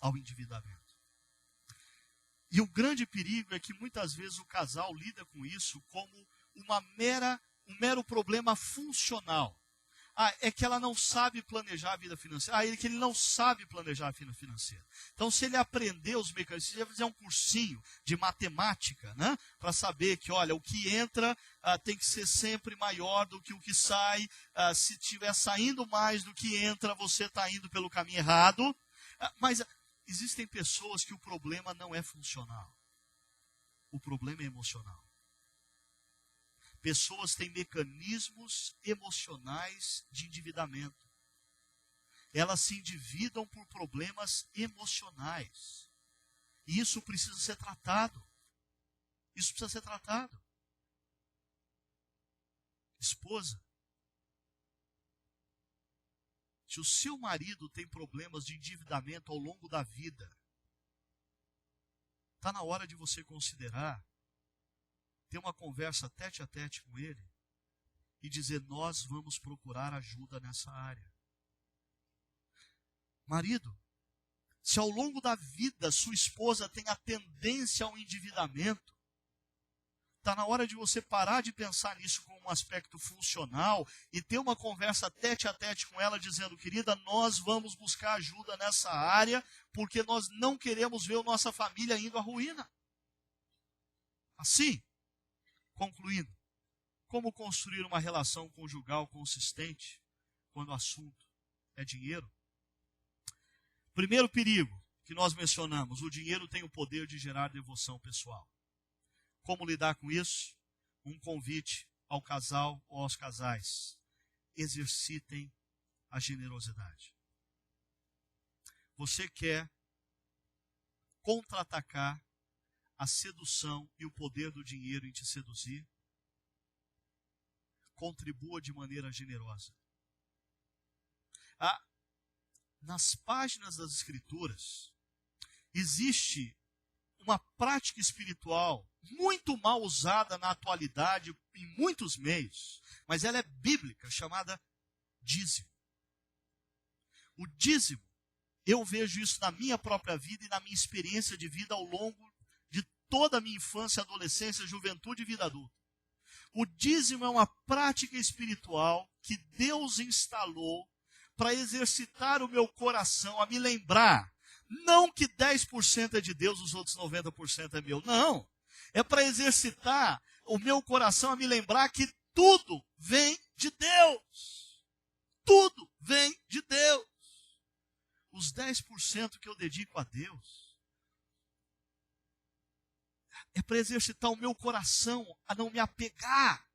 ao endividamento. E o grande perigo é que muitas vezes o casal lida com isso como um mero problema funcional. É que ela não sabe planejar a vida financeira. É que ele não sabe planejar a vida financeira. Então, se ele aprender os mecanismos, se ele fizer um cursinho de matemática, né, para saber que, olha, o que entra tem que ser sempre maior do que o que sai. Se estiver saindo mais do que entra, você está indo pelo caminho errado. Mas existem pessoas que o problema não é funcional. O problema é emocional. Pessoas têm mecanismos emocionais de endividamento. Elas se endividam por problemas emocionais. E isso precisa ser tratado. Isso precisa ser tratado. Esposa, se o seu marido tem problemas de endividamento ao longo da vida, está na hora de você considerar ter uma conversa tete a tete com ele e dizer, nós vamos procurar ajuda nessa área. Marido, se ao longo da vida sua esposa tem a tendência ao endividamento, está na hora de você parar de pensar nisso como um aspecto funcional e ter uma conversa tete a tete com ela dizendo, querida, nós vamos buscar ajuda nessa área porque nós não queremos ver a nossa família indo à ruína. Assim, concluindo, como construir uma relação conjugal consistente quando o assunto é dinheiro? Primeiro perigo que nós mencionamos, o dinheiro tem o poder de gerar devoção pessoal. Como lidar com isso? Um convite ao casal ou aos casais: exercitem a generosidade. Você quer contra-atacar a sedução e o poder do dinheiro em te seduzir? Contribua de maneira generosa. Nas páginas das Escrituras, existe uma prática espiritual muito mal usada na atualidade em muitos meios, mas ela é bíblica, chamada dízimo. O dízimo, eu vejo isso na minha própria vida e na minha experiência de vida ao longo de toda a minha infância, adolescência, juventude e vida adulta. O dízimo é uma prática espiritual que Deus instalou para exercitar o meu coração a me lembrar, não que 10% é de Deus, os outros 90% é meu, não. É para exercitar o meu coração a me lembrar que tudo vem de Deus. Tudo vem de Deus. Os 10% que eu dedico a Deus é para exercitar o meu coração a não me apegar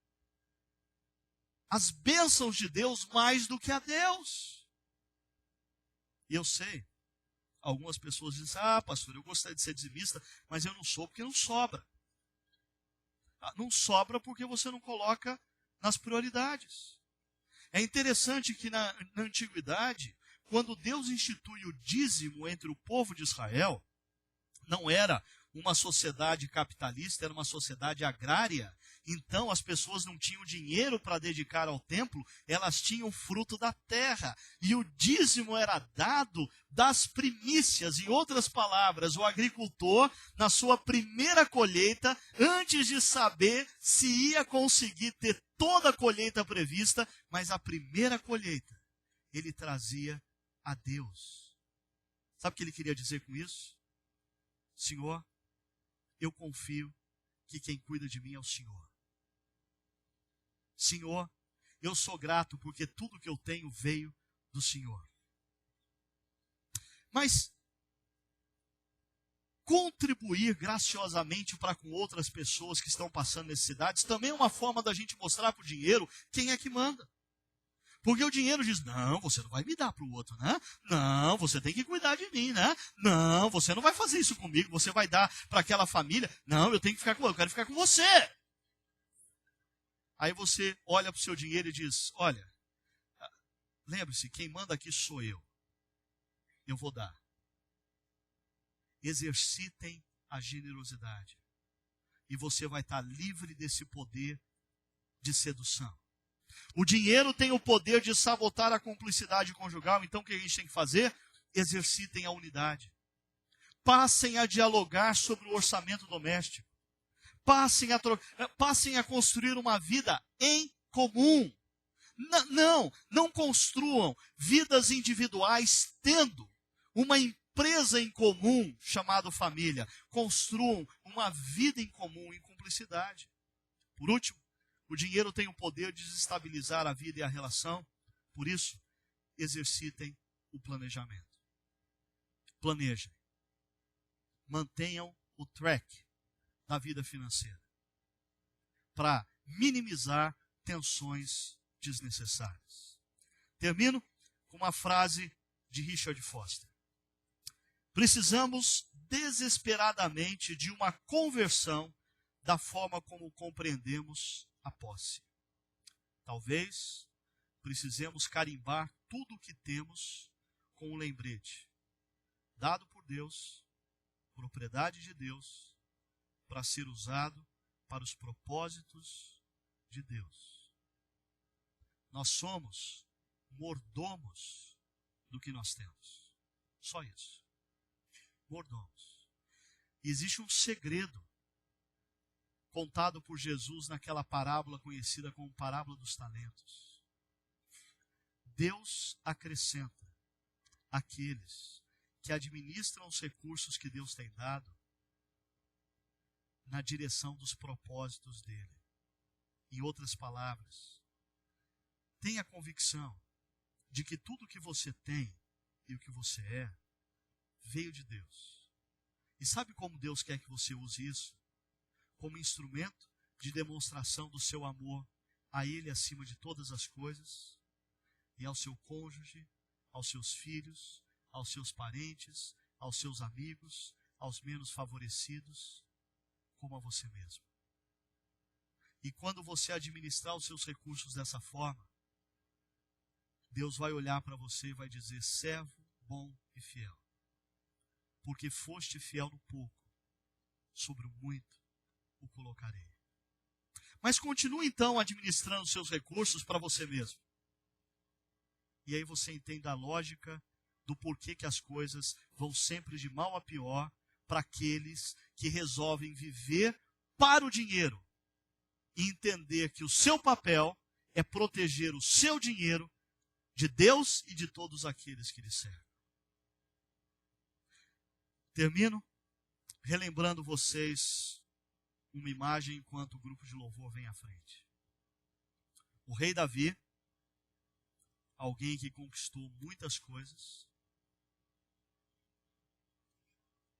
às bênçãos de Deus mais do que a Deus. E eu sei, algumas pessoas dizem: pastor, eu gostaria de ser dizimista, mas eu não sou porque não sobra. Não sobra porque você não coloca nas prioridades. É interessante que na antiguidade, quando Deus institui o dízimo entre o povo de Israel, não era uma sociedade capitalista, era uma sociedade agrária. Então as pessoas não tinham dinheiro para dedicar ao templo, elas tinham fruto da terra. E o dízimo era dado das primícias. Em outras palavras, o agricultor, na sua primeira colheita, antes de saber se ia conseguir ter toda a colheita prevista, mas a primeira colheita, ele trazia a Deus. Sabe o que ele queria dizer com isso? Senhor, eu confio que quem cuida de mim é o Senhor. Senhor, eu sou grato porque tudo que eu tenho veio do Senhor. Mas contribuir graciosamente para com outras pessoas que estão passando necessidades também é uma forma da gente mostrar para o dinheiro quem é que manda. Porque o dinheiro diz: não, você não vai me dar para o outro, né? Não, você tem que cuidar de mim, né? Não, você não vai fazer isso comigo, você vai dar para aquela família. Não, eu tenho que ficar com você, eu quero ficar com você. Aí você olha para o seu dinheiro e diz: olha, lembre-se, quem manda aqui sou eu. Eu vou dar. Exercitem a generosidade. E você vai estar livre desse poder de sedução. O dinheiro tem o poder de sabotar a cumplicidade conjugal, então o que a gente tem que fazer? Exercitem a unidade. Passem a dialogar sobre o orçamento doméstico. Passem a construir uma vida em comum. Não construam vidas individuais tendo uma empresa em comum chamada família. Construam uma vida em comum em cumplicidade. Por último, o dinheiro tem o poder de desestabilizar a vida e a relação. Por isso, exercitem o planejamento. Planejem. Mantenham o track da vida financeira para minimizar tensões desnecessárias. Termino com uma frase de Richard Foster. Precisamos desesperadamente de uma conversão da forma como compreendemos a posse. Talvez precisemos carimbar tudo o que temos com um lembrete dado por Deus, propriedade de Deus, para ser usado para os propósitos de Deus. Nós somos mordomos do que nós temos. Só isso. Mordomos. E existe um segredo contado por Jesus naquela parábola conhecida como parábola dos talentos. Deus acrescenta àqueles que administram os recursos que Deus tem dado na direção dos propósitos dele. Em outras palavras, tenha convicção de que tudo o que você tem e o que você é veio de Deus. E sabe como Deus quer que você use isso? Como instrumento de demonstração do seu amor a Ele acima de todas as coisas, e ao seu cônjuge, aos seus filhos, aos seus parentes, aos seus amigos, aos menos favorecidos, como a você mesmo. E quando você administrar os seus recursos dessa forma, Deus vai olhar para você e vai dizer: servo bom e fiel. Porque foste fiel no pouco, sobre o muito o colocarei. Mas continue então administrando os seus recursos para você mesmo. E aí você entende a lógica do porquê que as coisas vão sempre de mal a pior para aqueles que resolvem viver para o dinheiro e entender que o seu papel é proteger o seu dinheiro de Deus e de todos aqueles que lhe servem. Termino relembrando vocês uma imagem enquanto o grupo de louvor vem à frente. O rei Davi, alguém que conquistou muitas coisas,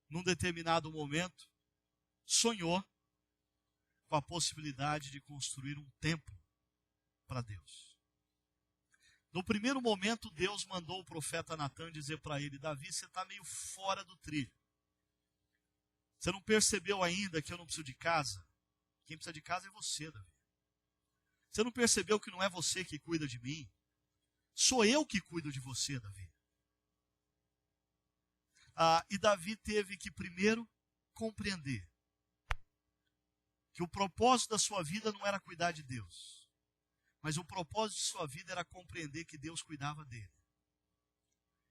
num determinado momento, sonhou com a possibilidade de construir um templo para Deus. No primeiro momento, Deus mandou o profeta Natã dizer para ele: Davi, você está meio fora do trilho. Você não percebeu ainda que eu não preciso de casa? Quem precisa de casa é você, Davi. Você não percebeu que não é você que cuida de mim? Sou eu que cuido de você, Davi. E Davi teve que primeiro compreender que o propósito da sua vida não era cuidar de Deus, mas o propósito de sua vida era compreender que Deus cuidava dele.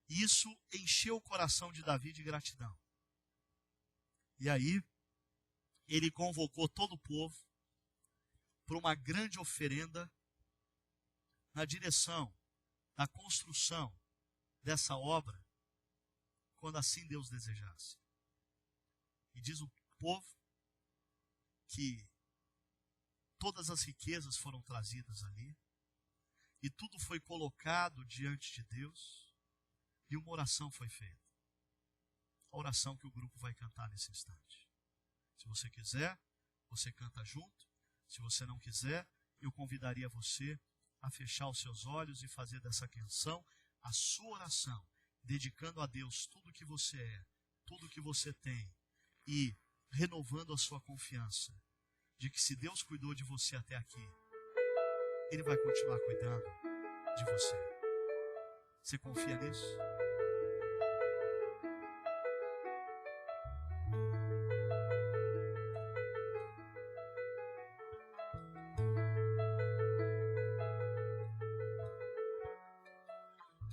E isso encheu o coração de Davi de gratidão. E aí, ele convocou todo o povo para uma grande oferenda na direção da construção dessa obra, quando assim Deus desejasse. E diz o povo que todas as riquezas foram trazidas ali, e tudo foi colocado diante de Deus, e uma oração foi feita. A oração que o grupo vai cantar nesse instante. Se você quiser, você canta junto. Se você não quiser, eu convidaria você a fechar os seus olhos e fazer dessa canção a sua oração, dedicando a Deus tudo o que você é, tudo o que você tem, e renovando a sua confiança de que se Deus cuidou de você até aqui, Ele vai continuar cuidando de você. Você confia nisso?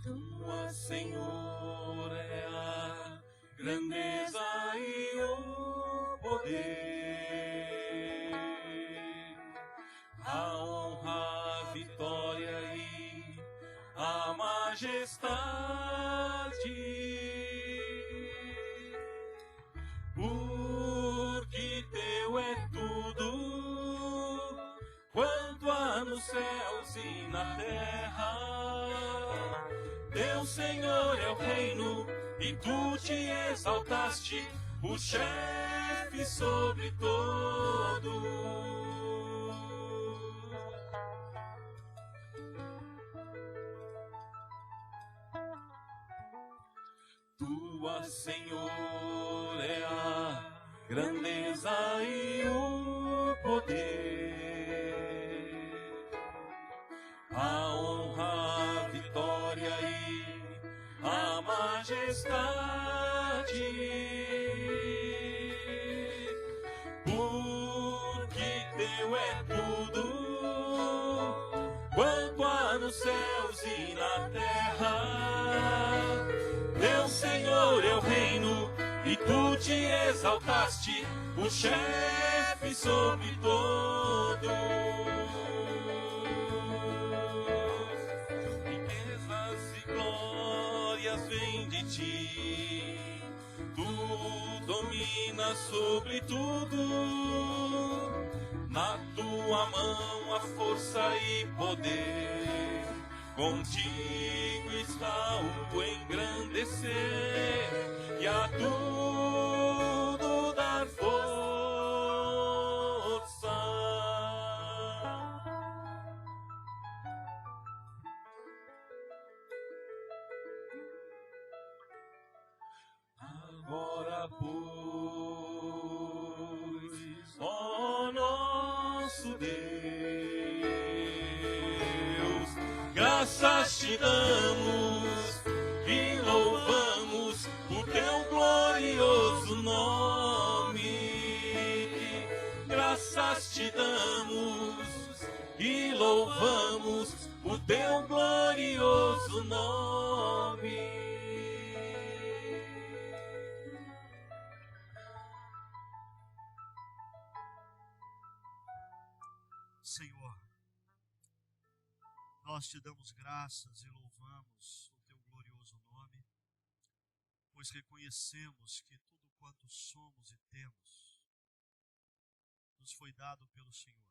Tua, Senhor, é a grandeza e o poder, a honra, a vitória e a majestade. Porque teu é tudo, quanto há nos céus e na terra. Teu, Senhor, é o reino, e tu te exaltaste, o chefe sobre todos. Tua, Senhor, é a grandeza e o poder, a honra, a vitória e a majestade. Porque teu é tudo, quanto há nos céus e na terra. Teu, Senhor, é o reino, e tu te exaltaste, o chefe sobre todos. Vem de ti, tu dominas sobre tudo, na tua mão a força e poder, contigo está o engrandecer e a tudo dar força. graças te damos e louvamos o teu glorioso nome. Graças te damos e louvamos o teu glorioso nome. Senhor, nós te damos graças e louvamos o teu glorioso nome, pois reconhecemos que tudo quanto somos e temos nos foi dado pelo Senhor.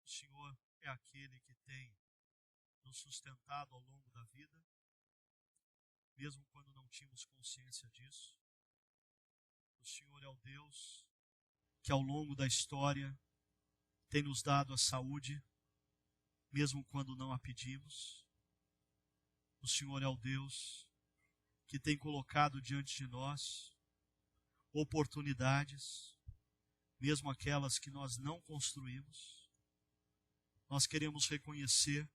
O Senhor é aquele que tem nos sustentado ao longo da vida, mesmo quando não tínhamos consciência disso. O Senhor é o Deus que ao longo da história tem nos dado a saúde, mesmo quando não a pedimos. O Senhor é o Deus que tem colocado diante de nós oportunidades, mesmo aquelas que nós não construímos. Nós queremos reconhecer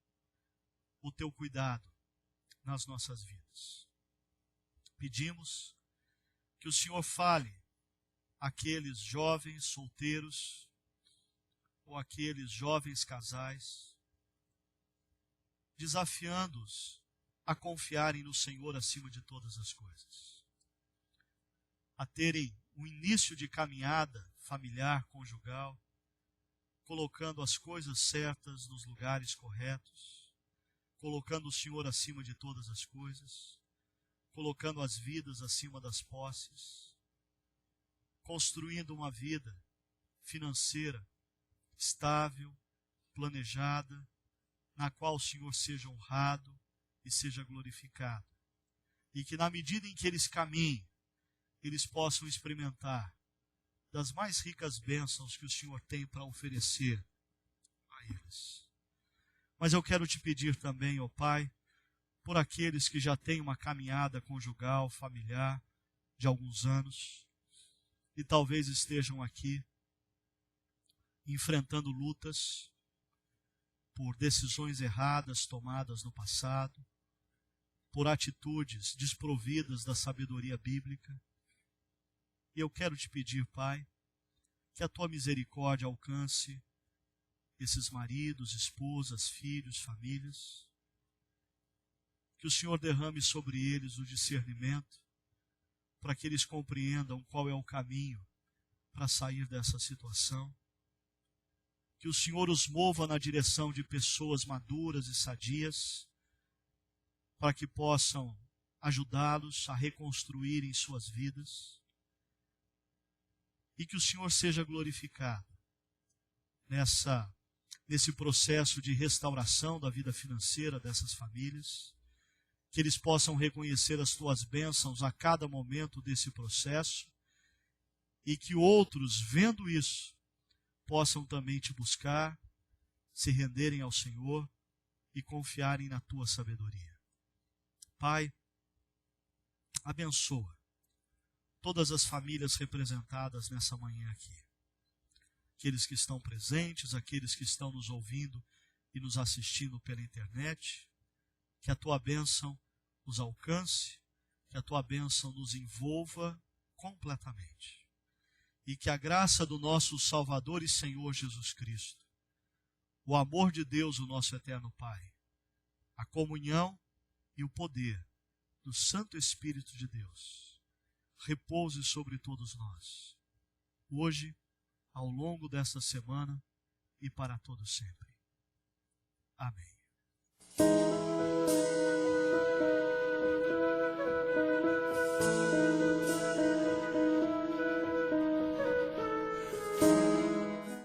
o teu cuidado nas nossas vidas. Pedimos que o Senhor fale àqueles jovens solteiros ou aqueles jovens casais, desafiando-os a confiarem no Senhor acima de todas as coisas, a terem um início de caminhada familiar, conjugal, colocando as coisas certas nos lugares corretos, colocando o Senhor acima de todas as coisas, colocando as vidas acima das posses, construindo uma vida financeira estável, planejada, na qual o Senhor seja honrado e seja glorificado. E que na medida em que eles caminhem, eles possam experimentar das mais ricas bênçãos que o Senhor tem para oferecer a eles. Mas eu quero te pedir também, ó Pai, por aqueles que já têm uma caminhada conjugal, familiar, de alguns anos, e talvez estejam aqui enfrentando lutas por decisões erradas tomadas no passado, por atitudes desprovidas da sabedoria bíblica. E eu quero te pedir, Pai, que a tua misericórdia alcance esses maridos, esposas, filhos, famílias, que o Senhor derrame sobre eles o discernimento, para que eles compreendam qual é o caminho para sair dessa situação. Que o Senhor os mova na direção de pessoas maduras e sadias, para que possam ajudá-los a reconstruírem suas vidas. E que o Senhor seja glorificado nesse processo de restauração da vida financeira dessas famílias, que eles possam reconhecer as tuas bênçãos a cada momento desse processo, e que outros, vendo isso, possam também te buscar, se renderem ao Senhor e confiarem na tua sabedoria. Pai, abençoa todas as famílias representadas nessa manhã aqui. Aqueles que estão presentes, aqueles que estão nos ouvindo e nos assistindo pela internet, que a tua bênção nos alcance, que a tua bênção nos envolva completamente. E que a graça do nosso Salvador e Senhor Jesus Cristo, o amor de Deus, o nosso eterno Pai, a comunhão e o poder do Santo Espírito de Deus, repouse sobre todos nós, hoje, ao longo desta semana e para todo sempre. Amém.